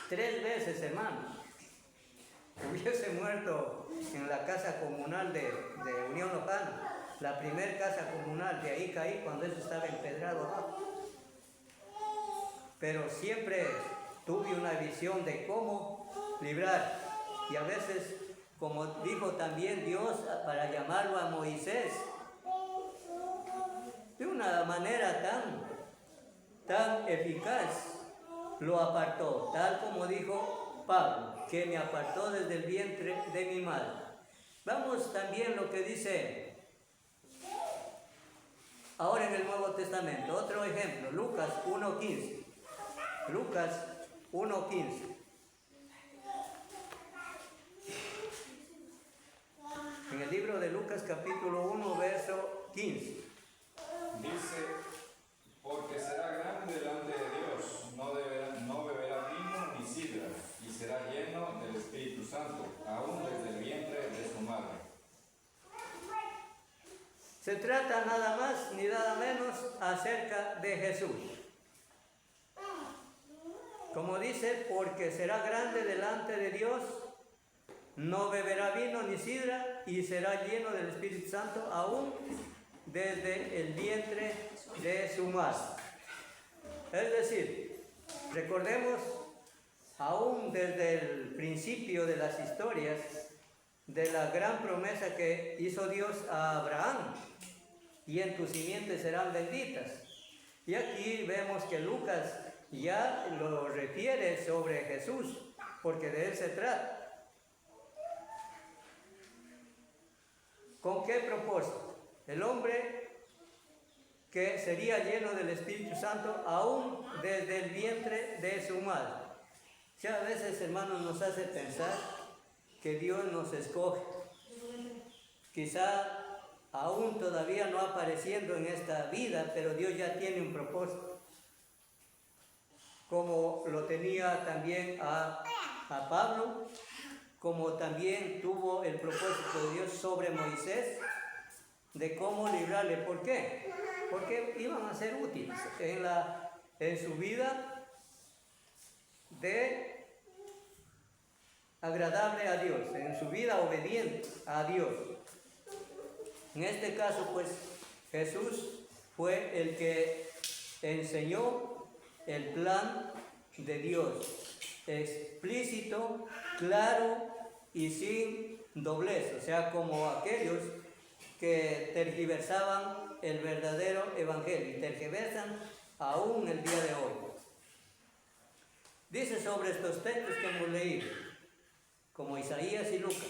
3 veces, hermano. Hubiese muerto en la casa comunal de Unión Lojana, la primer casa comunal, de ahí caí cuando eso estaba empedrado abajo. Pero siempre tuve una visión de cómo librar. Y a veces, como dijo también Dios para llamarlo a Moisés, de una manera tan eficaz, lo apartó, tal como dijo Pablo, que me apartó desde el vientre de mi madre. Vamos también lo que dice ahora en el Nuevo Testamento, otro ejemplo, Lucas 1:15. Lucas 1:15. En el libro de Lucas capítulo 1, verso 15. Dice, porque será grande delante de Dios, no beberá vino ni sidra, y será lleno del Espíritu Santo, aún desde el vientre de su madre. Se trata nada más ni nada menos acerca de Jesús. Como dice, porque será grande delante de Dios, no beberá vino ni sidra, y será lleno del Espíritu Santo, aún desde el vientre de su madre. Es decir, recordemos, aún desde el principio de las historias, de la gran promesa que hizo Dios a Abraham, y en tus simientes serán benditas. Y aquí vemos que Lucas ya lo refiere sobre Jesús, porque de él se trata. ¿Con qué propósito? El hombre que sería lleno del Espíritu Santo aún desde el vientre de su madre. Ya a veces, hermanos, nos hace pensar que Dios nos escoge. Quizá aún todavía no apareciendo en esta vida, pero Dios ya tiene un propósito. Como lo tenía también a Pablo, como también tuvo el propósito de Dios sobre Moisés, de cómo librarle. ¿Por qué? Porque iban a ser útiles en su vida de agradable a Dios, en su vida obediente a Dios. En este caso, pues, Jesús fue el que enseñó el plan de Dios. explícito, claro y sin doblez, o sea, como aquellos que tergiversaban el verdadero evangelio y tergiversan aún el día de hoy. Dice sobre estos textos que hemos leído, como Isaías y Lucas: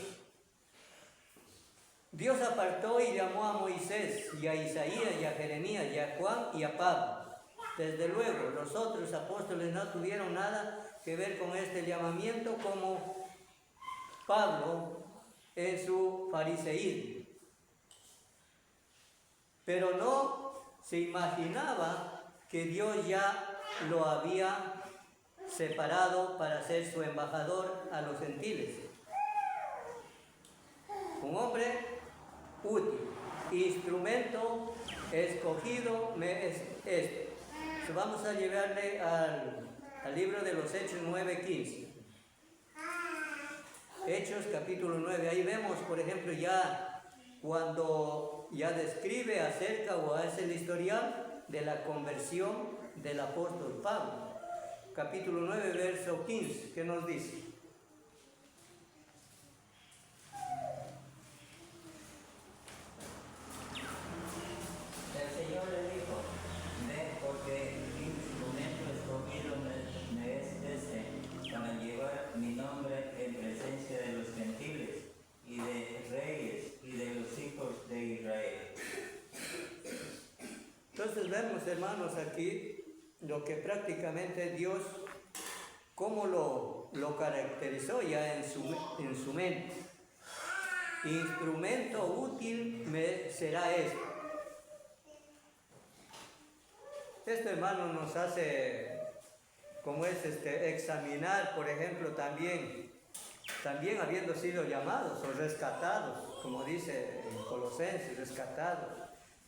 Dios apartó y llamó a Moisés y a Isaías y a Jeremías y a Juan y a Pablo. Desde luego, los otros apóstoles no tuvieron nada que ver con este llamamiento, como Pablo en su fariseísmo. Pero no se imaginaba que Dios ya lo había separado para ser su embajador a los gentiles. Un hombre útil, instrumento escogido me es este. Vamos a llevarle al libro de los Hechos 9:15. Hechos capítulo 9, ahí vemos, por ejemplo, ya cuando ya describe acerca o hace el historial de la conversión del apóstol Pablo. Capítulo 9, verso 15, ¿qué nos dice? El Señor le dijo: ve, porque instrumento escogido me es este, para llevar mi nombre en presencia de los gentiles y de reyes y de los hijos de Israel. Entonces vemos, hermanos, aquí lo que prácticamente Dios, cómo lo caracterizó ya en su mente. Instrumento útil me será esto. Esto, hermano, nos hace, como es examinar, por ejemplo, también habiendo sido llamados o rescatados, como dice en Colosenses, rescatados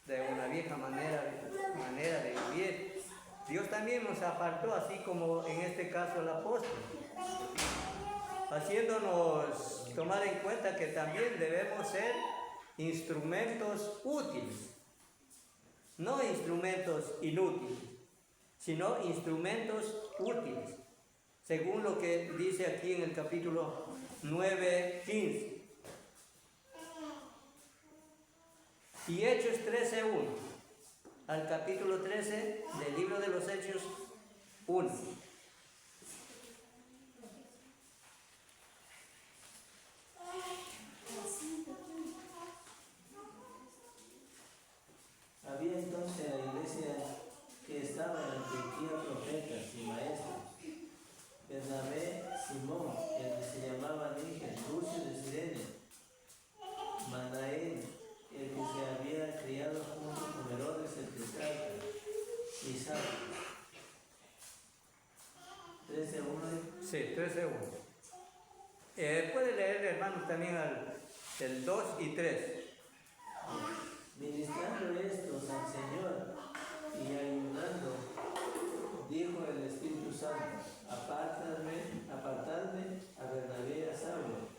de una vieja manera de vivir. Dios también nos apartó, así como en este caso el apóstol, haciéndonos tomar en cuenta que también debemos ser instrumentos útiles, no instrumentos inútiles, sino instrumentos útiles, según lo que dice aquí en el capítulo 9:15. Y Hechos 13:1, al capítulo 13 del libro de los Hechos 1. Había entonces en la iglesia que estaba en Antioquía profetas y maestros: Bernabé, Simón, el que se llamaba Níger, Lucio de Sirene, Manaén, el que se había criado junto con Herodes el tetrarca, y Saulo. 13:1. Sí, 13:1. Puede leer, hermanos, también el 2 y 3. Ministrando estos al Señor y ayunando, dijo el Espíritu Santo: apartadme a Bernabé y a Saulo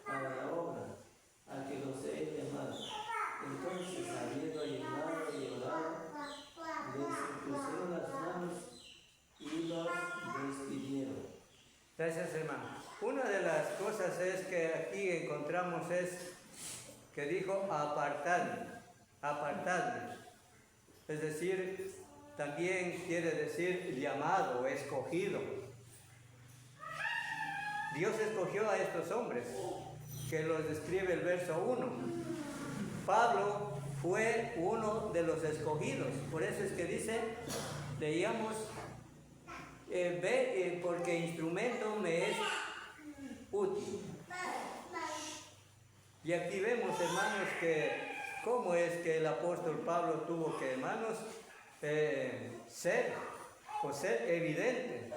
para la obra a que los he llamado. Entonces, habiendo ayunado y orado, les impusieron las manos y los despidieron. Gracias, hermano. Una de las cosas es que aquí encontramos es que dijo apartadme. Es decir, también quiere decir llamado, escogido. Dios escogió a estos hombres, que los describe el verso 1. Pablo fue uno de los escogidos, por eso es que dice, leíamos, porque instrumento me es útil. Y aquí vemos, hermanos, que cómo es que el apóstol Pablo tuvo que, hermanos, ser evidente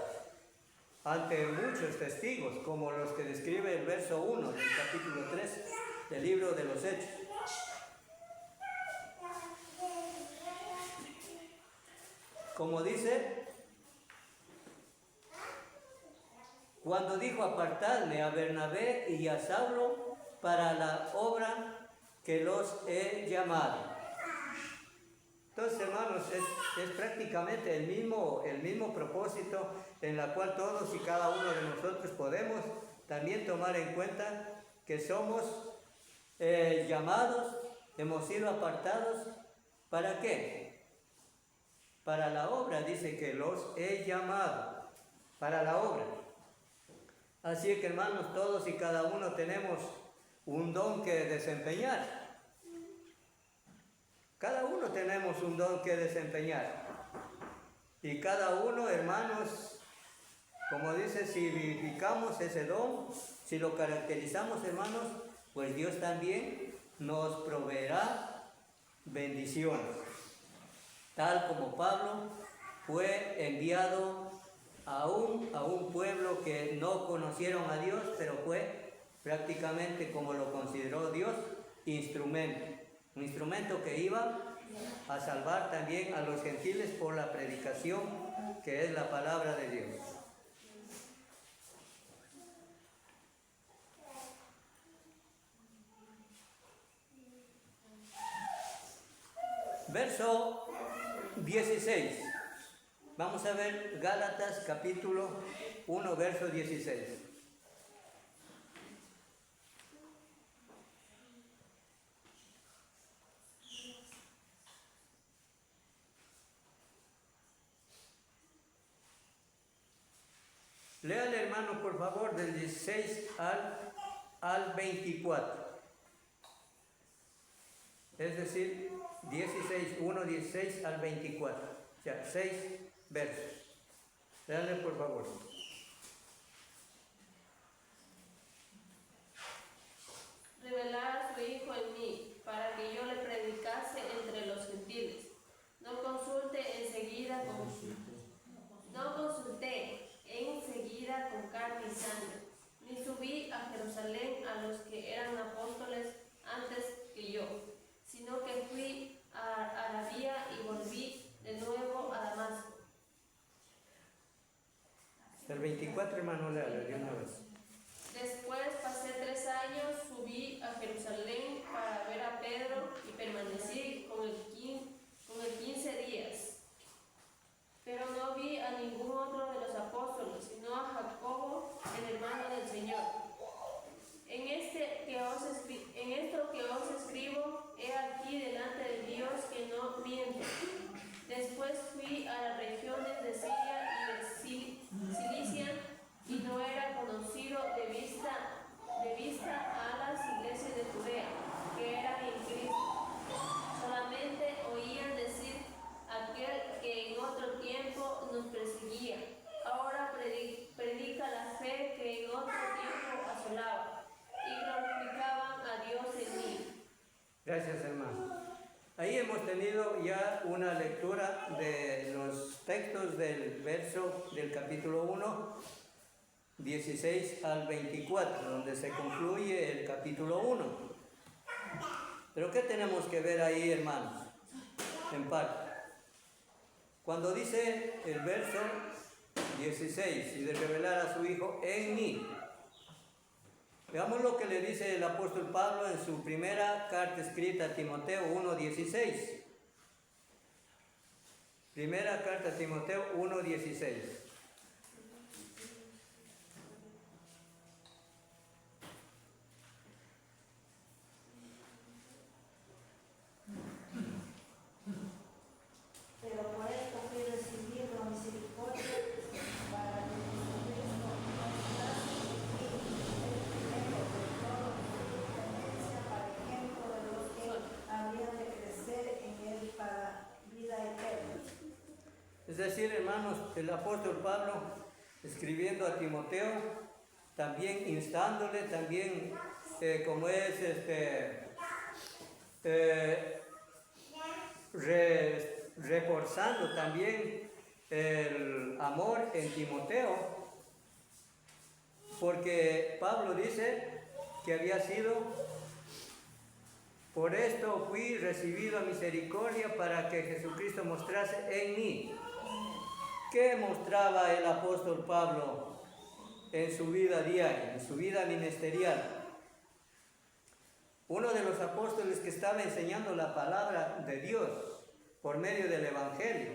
ante muchos testigos, como los que describe el verso 1 del capítulo 3 del libro de los Hechos. Como dice, cuando dijo apartadme a Bernabé y a Saulo para la obra que los he llamado. Entonces, hermanos, es prácticamente el mismo propósito en la cual todos y cada uno de nosotros podemos también tomar en cuenta que somos llamados, hemos sido apartados. ¿Para qué? Para la obra, dice que los he llamado, para la obra. Así que, hermanos, todos y cada uno tenemos un don que desempeñar. Cada uno tenemos un don que desempeñar. Y cada uno, hermanos, como dice, si vivificamos ese don, si lo caracterizamos, hermanos, pues Dios también nos proveerá bendiciones. Tal como Pablo fue enviado a un pueblo que no conocieron a Dios, pero fue prácticamente, como lo consideró Dios, instrumento. Un instrumento que iba a salvar también a los gentiles por la predicación que es la palabra de Dios. Verso 16. Vamos a ver Gálatas capítulo 1, verso 16. Léale, hermano, por favor, del 16 al 24. Es decir, 16 al 24. Ya, 6 versos. Léale, por favor. Revelar a su Hijo en mí, para que yo le predicase entre los gentiles. No consulté enseguida con carne y sangre, ni subí a Jerusalén a los que eran apóstoles antes que yo, sino que fui a Arabia y volví de nuevo a Damasco. El 24, hermano, léale de una vez. Después pasé 3 años, subí a Jerusalén para ver a Pedro y permanecí con el 15 días. Pero no vi a ningún otro de los apóstoles, sino a Jacobo, el hermano del Señor. En esto que os escribo, he aquí delante de Dios que no miente. Después fui a las regiones de Siria y de Cilicia, y no era conocido de vista a las iglesias de Judea, que eran en Cristo. Solamente oían decir aquel que en otro tiempo nos perseguía, ahora predica la fe que en otro tiempo asolaba, y glorificaban a Dios en mí. Gracias, hermano. Ahí hemos tenido ya una lectura de los textos del verso del capítulo 1, 16 al 24, donde se concluye el capítulo 1. Pero ¿qué tenemos que ver ahí, hermanos? En parte. Cuando dice el verso 16, y de revelar a su Hijo en mí. Veamos lo que le dice el apóstol Pablo en su primera carta escrita a Timoteo 1:16. Primera carta a Timoteo 1:16. Pero por esto fui recibido misericordia para que Jesucristo para ejemplo de los que habrían de crecer en él para vida eterna. Es decir, hermanos, el apóstol Pablo, escribiendo a Timoteo, también instándole, también como es reforzando también el amor en Timoteo, porque Pablo dice que había sido, por esto fui recibido a misericordia para que Jesucristo mostrase en mí. ¿Qué mostraba el apóstol Pablo en su vida diaria, en su vida ministerial? Uno de los apóstoles que estaba enseñando la palabra de Dios, por medio del Evangelio,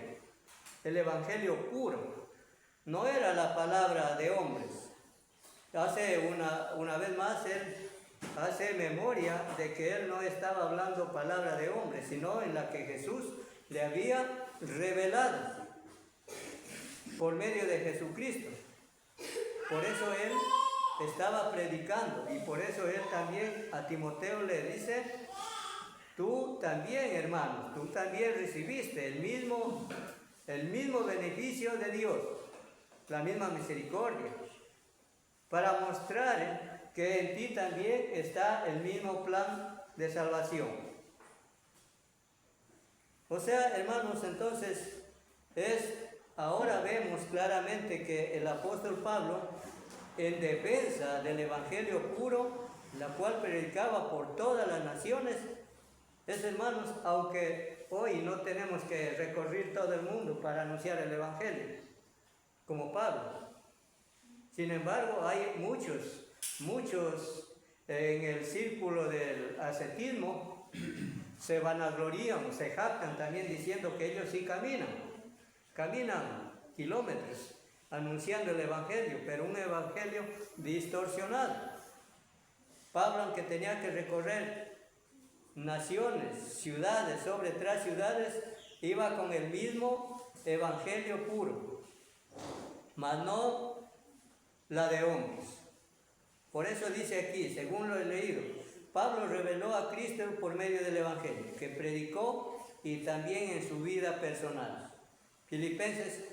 el Evangelio puro. No era la palabra de hombres. Una vez más, él hace memoria de que él no estaba hablando palabra de hombres, sino en la que Jesús le había revelado por medio de Jesucristo. Por eso él estaba predicando y por eso él también a Timoteo le dice: tú también, hermanos, tú también recibiste el mismo beneficio de Dios, la misma misericordia, para mostrar que en ti también está el mismo plan de salvación. O sea, hermanos, entonces ahora vemos claramente que el apóstol Pablo, en defensa del Evangelio puro, la cual predicaba por todas las naciones, hermanos, aunque hoy no tenemos que recorrer todo el mundo para anunciar el Evangelio, como Pablo. Sin embargo, hay muchos en el círculo del ascetismo se vanaglorían, se jactan también diciendo que ellos sí caminan kilómetros anunciando el Evangelio, pero un Evangelio distorsionado. Pablo, aunque tenía que recorrer naciones, ciudades, sobre otras ciudades, iba con el mismo Evangelio puro, mas no la de hombres. Por eso dice aquí, según lo he leído, Pablo reveló a Cristo por medio del Evangelio, que predicó y también en su vida personal. Filipenses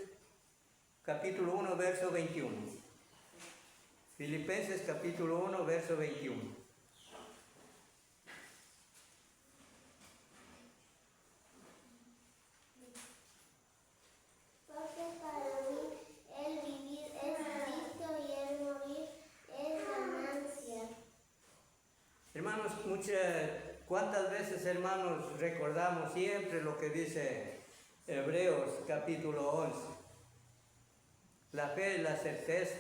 capítulo 1, verso 21. Filipenses capítulo 1, verso 21. Porque para mí el vivir es Cristo y el morir es ganancia. Hermanos, ¿cuántas veces, hermanos, recordamos siempre lo que dice Hebreos capítulo 11? La fe, la certeza,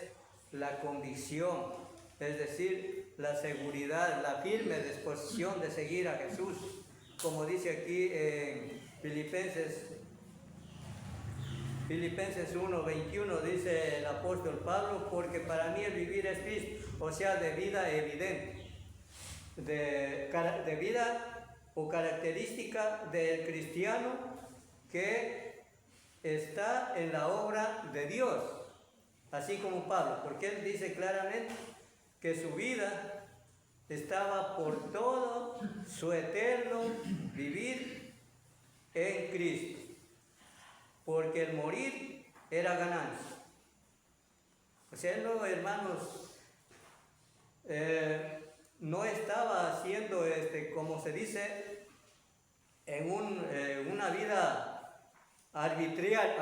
la convicción, es decir, la seguridad, la firme disposición de seguir a Jesús, como dice aquí en Filipenses 1, 21, dice el apóstol Pablo: porque para mí el vivir es Cristo, o sea, de vida evidente, de vida o característica del cristiano que está en la obra de Dios, así como Pablo, porque él dice claramente que su vida estaba por todo su eterno vivir en Cristo, porque el morir era ganancia. O sea, él no, hermanos, no estaba haciendo, como se dice, en una vida arbitraria,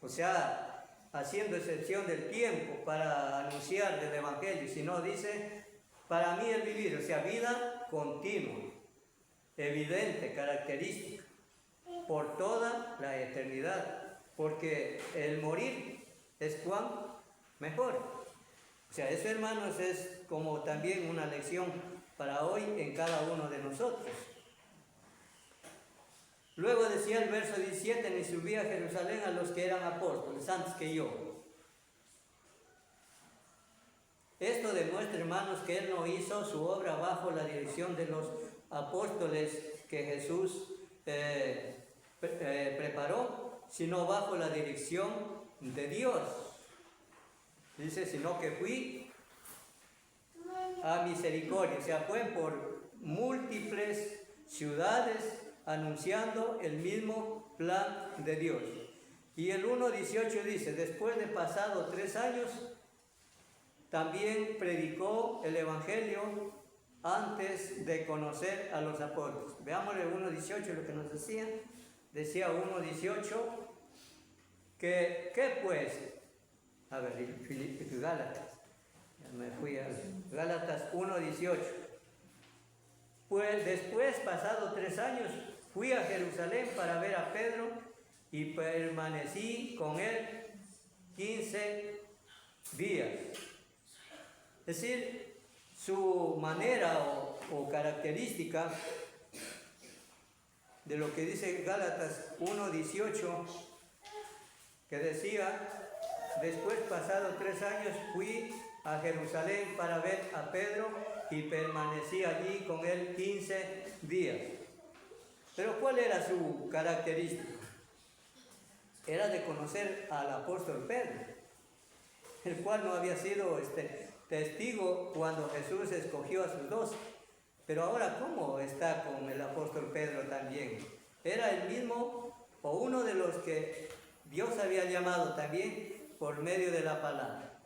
o sea, haciendo excepción del tiempo para anunciar del Evangelio, sino dice: para mí el vivir, o sea, vida continua, evidente, característica, por toda la eternidad, porque el morir es cuán mejor. O sea, eso, hermanos, es como también una lección para hoy en cada uno de nosotros. Luego decía el verso 17: ni subí a Jerusalén a los que eran apóstoles antes que yo. Esto demuestra, hermanos, que él no hizo su obra bajo la dirección de los apóstoles que Jesús preparó, sino bajo la dirección de Dios. Dice: sino que fui a misericordia, o sea, fue por múltiples ciudades anunciando el mismo plan de Dios. Y el 1:18 dice: después de pasado 3 años, también predicó el Evangelio antes de conocer a los apóstoles. Veamos el 1:18 lo que nos decía. Decía 1:18 que, ¿qué pues? A ver, Gálatas. Ya me fui a Gálatas 1:18. Pues después, pasado 3 años, fui a Jerusalén para ver a Pedro y permanecí con él 15 días. Es decir, su manera o característica de lo que dice Gálatas 1:18, que decía, después pasados 3 años fui a Jerusalén para ver a Pedro y permanecí allí con él 15 días. Pero ¿cuál era su característica? Era de conocer al apóstol Pedro, el cual no había sido testigo cuando Jesús escogió a sus 12. Pero ahora, ¿cómo está con el apóstol Pedro también? Era el mismo o uno de los que Dios había llamado también por medio de la palabra.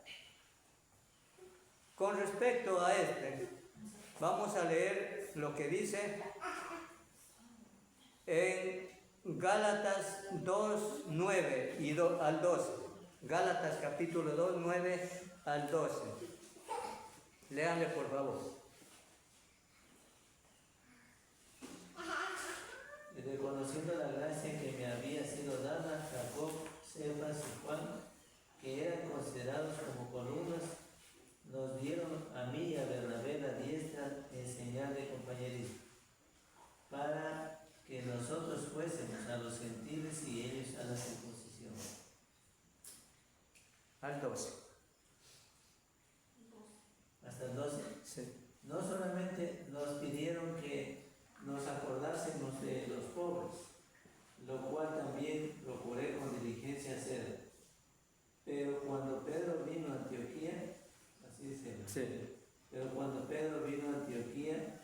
Con respecto a vamos a leer lo que dice en Gálatas 2, 9 al 12. Gálatas capítulo 2, 9 al 12. Léanle por favor. Y reconociendo la gracia que me había sido dada, Jacob, Cefas y Juan, que eran considerados como columnas, nos dieron a mí y a Bernabé la diestra en señal de compañerismo, para que nosotros fuésemos a los gentiles y ellos a la circuncisión. Al 12. Hasta el 12. Sí. No solamente nos pidieron que nos acordásemos de los pobres, lo cual también procuré con diligencia hacer. Pero cuando Pedro vino a Antioquía, así dice, Sí. pero cuando Pedro vino a Antioquía,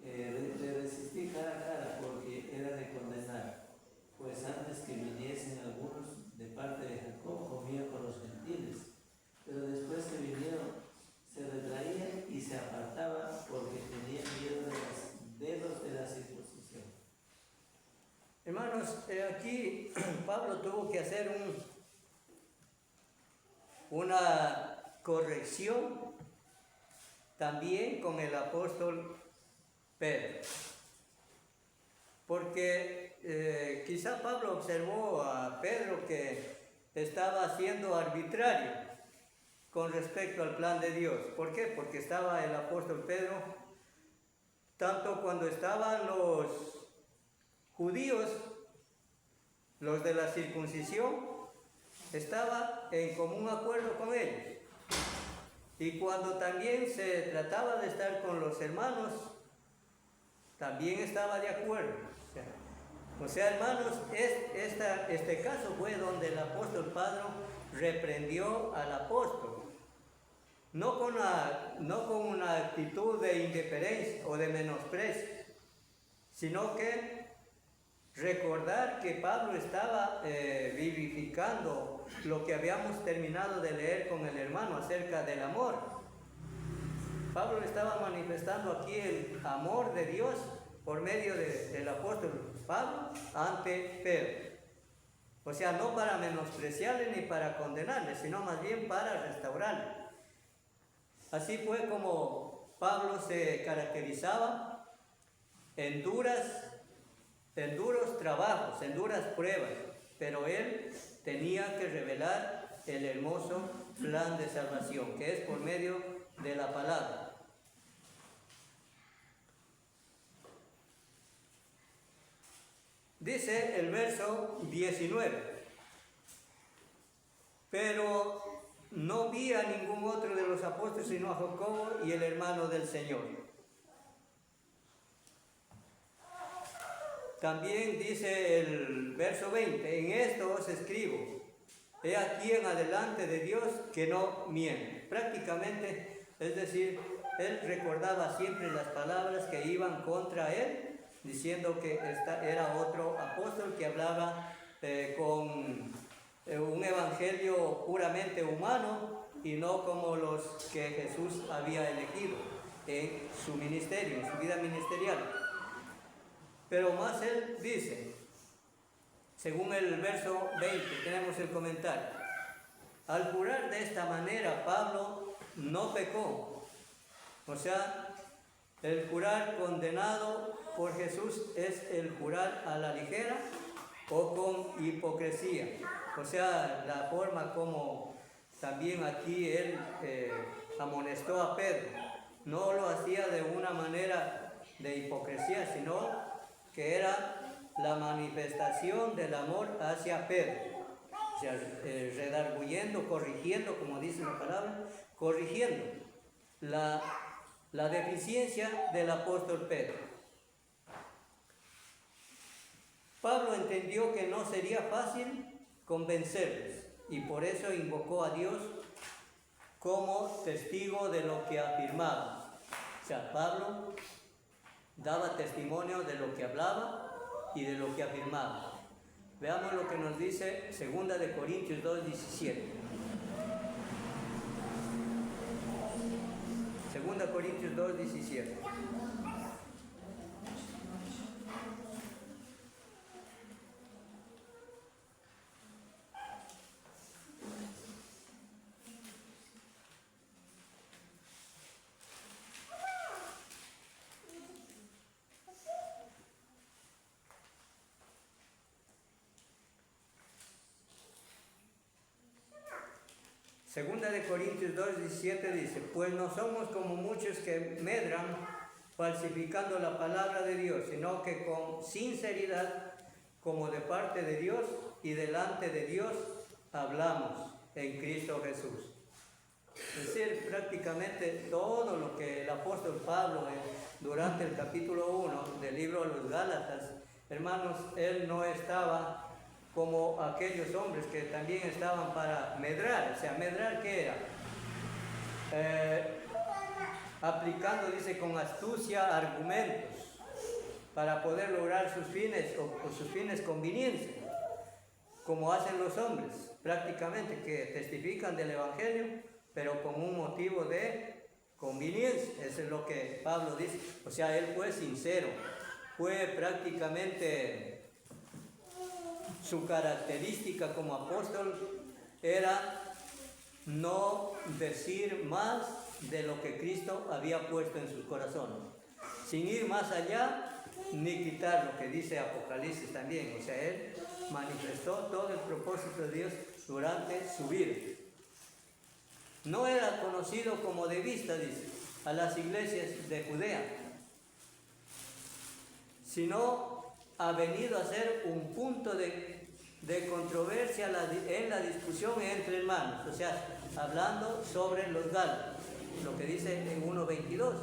le resistí cara a cara porque era de condenar, pues antes que viniesen algunos de parte de Jacob comía con los gentiles, pero después que vinieron se retraía y se apartaba porque tenía miedo de los dedos de la circuncisión. Hermanos, aquí Pablo tuvo que hacer una corrección también con el apóstol Pedro, porque quizá Pablo observó a Pedro que estaba siendo arbitrario con respecto al plan de Dios. ¿Por qué? Porque estaba el apóstol Pedro, tanto cuando estaban los judíos, los de la circuncisión, estaba en común acuerdo con ellos. Y cuando también se trataba de estar con los hermanos, también estaba de acuerdo. O sea, hermanos, este caso fue donde el apóstol Pedro reprendió al apóstol. No con una actitud de indiferencia o de menosprecio, sino que recordar que Pablo estaba vivificando lo que habíamos terminado de leer con el hermano acerca del amor. Pablo estaba manifestando aquí el amor de Dios por medio del apóstol Pablo ante Pedro. O sea, no para menospreciarle ni para condenarle, sino más bien para restaurarle. Así fue como Pablo se caracterizaba en duros trabajos, en duras pruebas, pero él tenía que revelar el hermoso plan de salvación, que es por medio de la palabra. Dice el verso 19, pero no vi a ningún otro de los apóstoles sino a Jacobo y el hermano del Señor. También dice el verso 20, en esto os escribo, he aquí en adelante de Dios que no miente. Prácticamente, es decir, él recordaba siempre las palabras que iban contra él, diciendo que era otro apóstol que hablaba con un evangelio puramente humano y no como los que Jesús había elegido en su ministerio, en su vida ministerial. Pero más él dice, según el verso 20, tenemos el comentario, al jurar de esta manera Pablo no pecó. O sea, el jurar condenado por Jesús es el jurar a la ligera o con hipocresía. O sea, la forma como también aquí él amonestó a Pedro. No lo hacía de una manera de hipocresía, sino que era la manifestación del amor hacia Pedro. O sea, redarguyendo, corrigiendo, como dice la palabra, corrigiendo la deficiencia del apóstol Pedro. Pablo entendió que no sería fácil convencerles y por eso invocó a Dios como testigo de lo que afirmaba. O sea, Pablo daba testimonio de lo que hablaba y de lo que afirmaba. Veamos lo que nos dice 2 Corintios 2:17. 2 Corintios 2:17. Segunda de Corintios 2:17 dice, pues no somos como muchos que medran falsificando la palabra de Dios, sino que con sinceridad, como de parte de Dios y delante de Dios, hablamos en Cristo Jesús. Es decir, prácticamente todo lo que el apóstol Pablo durante el capítulo 1 del libro de los Gálatas, hermanos, él no estaba como aquellos hombres que también estaban para medrar. O sea, medrar, ¿qué era? Aplicando, dice, con astucia argumentos para poder lograr sus fines o sus fines conveniencia, como hacen los hombres prácticamente, que testifican del Evangelio, pero con un motivo de conveniencia. Eso es lo que Pablo dice. O sea, él fue sincero, fue prácticamente... Su característica como apóstol era no decir más de lo que Cristo había puesto en sus corazones, sin ir más allá ni quitar lo que dice Apocalipsis también. O sea, él manifestó todo el propósito de Dios durante su vida. No era conocido como de vista, dice, a las iglesias de Judea, sino ha venido a ser un punto de controversia en la discusión entre hermanos. O sea, hablando sobre los Gálatas, lo que dice en 1:22.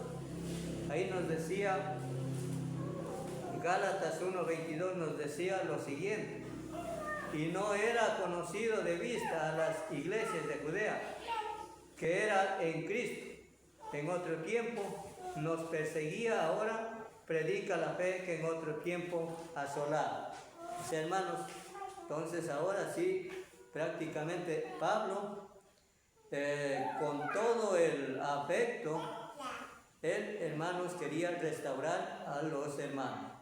Ahí nos decía, Gálatas 1:22 nos decía lo siguiente: y no era conocido de vista a las iglesias de Judea, que era en Cristo. En otro tiempo nos perseguía, ahora predica la fe que en otro tiempo asolaba. O sea, hermanos, entonces ahora sí, prácticamente Pablo, con todo el afecto, él, hermanos, quería restaurar a los hermanos.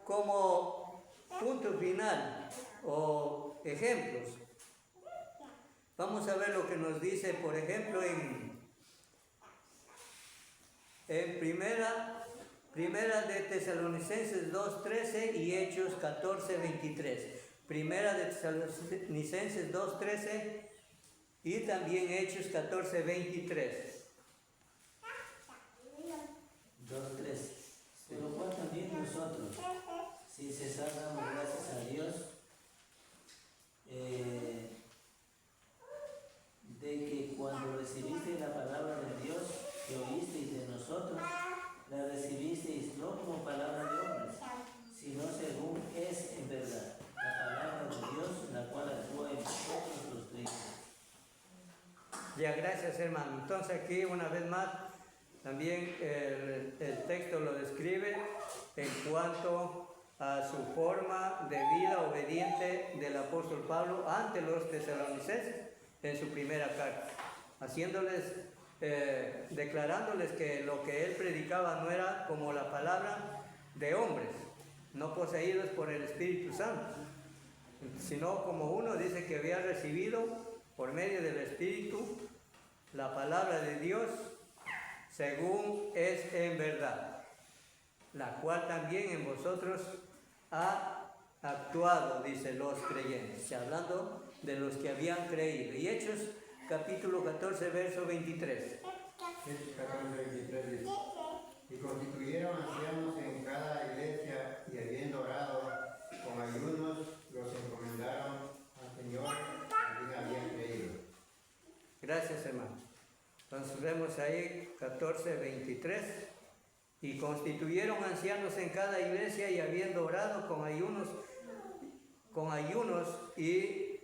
Como punto final o ejemplos, vamos a ver lo que nos dice, por ejemplo, en Primera de Tesalonicenses 2:13 y Hechos 14:23. Primera de Tesalonicenses 2:13 y también Hechos 14:23. 2:13. Por lo cual también nosotros, sin cesar, damos gracias a Dios de que cuando recibisteis la palabra de Dios que oísteis de nosotros, la recibisteis no como palabra de hombres, sino según es en verdad la palabra de Dios, la cual actúa en vosotros los creyentes. Ya, gracias, hermano. Entonces aquí una vez más también el texto lo describe en cuanto a su forma de vida obediente del apóstol Pablo ante los tesalonicenses en su primera carta, haciéndoles declarándoles que lo que él predicaba no era como la palabra de hombres, no poseídos por el Espíritu Santo, sino como uno dice que había recibido por medio del Espíritu la palabra de Dios según es en verdad, la cual también en vosotros ha actuado, dice, los creyentes, hablando de los que habían creído. Y Hechos capítulo 14, verso 23. Hechos 14:23 dice: y constituyeron ancianos en cada iglesia, y habiendo orado Gracias, hermano. Entonces vemos ahí 14:23. Y constituyeron ancianos en cada iglesia y habiendo orado con ayunos y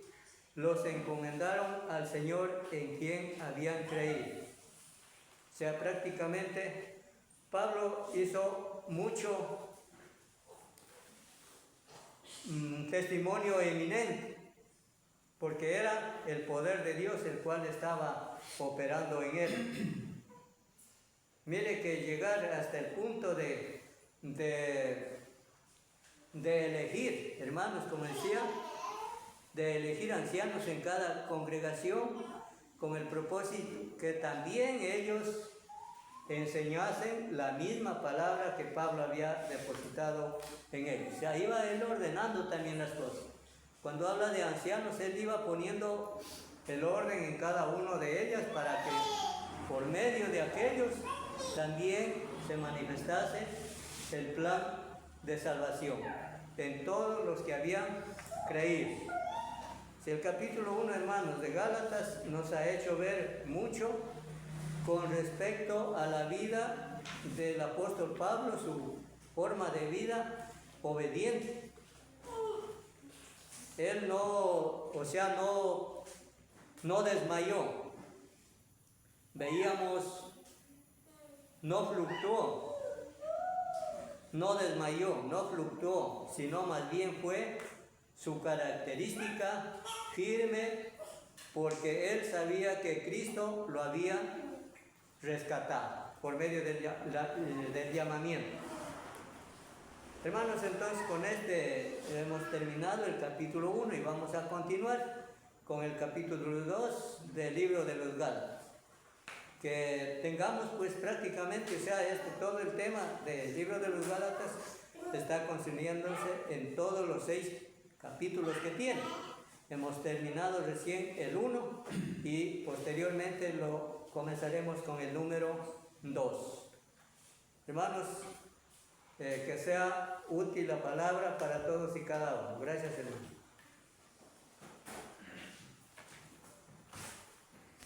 los encomendaron al Señor en quien habían creído. O sea, prácticamente Pablo hizo mucho testimonio eminente, porque era el poder de Dios el cual estaba operando en él. Mire que llegar hasta el punto de elegir, hermanos, como decía, de elegir ancianos en cada congregación, con el propósito que también ellos enseñasen la misma palabra que Pablo había depositado en ellos. O sea, iba él ordenando también las cosas. Cuando habla de ancianos, él iba poniendo el orden en cada uno de ellas para que por medio de aquellos también se manifestase el plan de salvación en todos los que habían creído. Si el capítulo 1, hermanos, de Gálatas nos ha hecho ver mucho con respecto a la vida del apóstol Pablo, su forma de vida obediente. Él no desmayó. Veíamos, no fluctuó, no desmayó, no fluctuó, sino más bien fue su característica firme, porque él sabía que Cristo lo había rescatado por medio del llamamiento. Hermanos, entonces con este hemos terminado el capítulo 1 y vamos a continuar con el capítulo 2 del libro de los Gálatas. Que tengamos pues prácticamente, o sea, todo el tema del libro de los Gálatas está consumiéndose en todos los 6 capítulos que tiene. Hemos terminado recién el 1 y posteriormente lo comenzaremos con el número 2. Hermanos, que sea útil la palabra para todos y cada uno. Gracias, hermanos.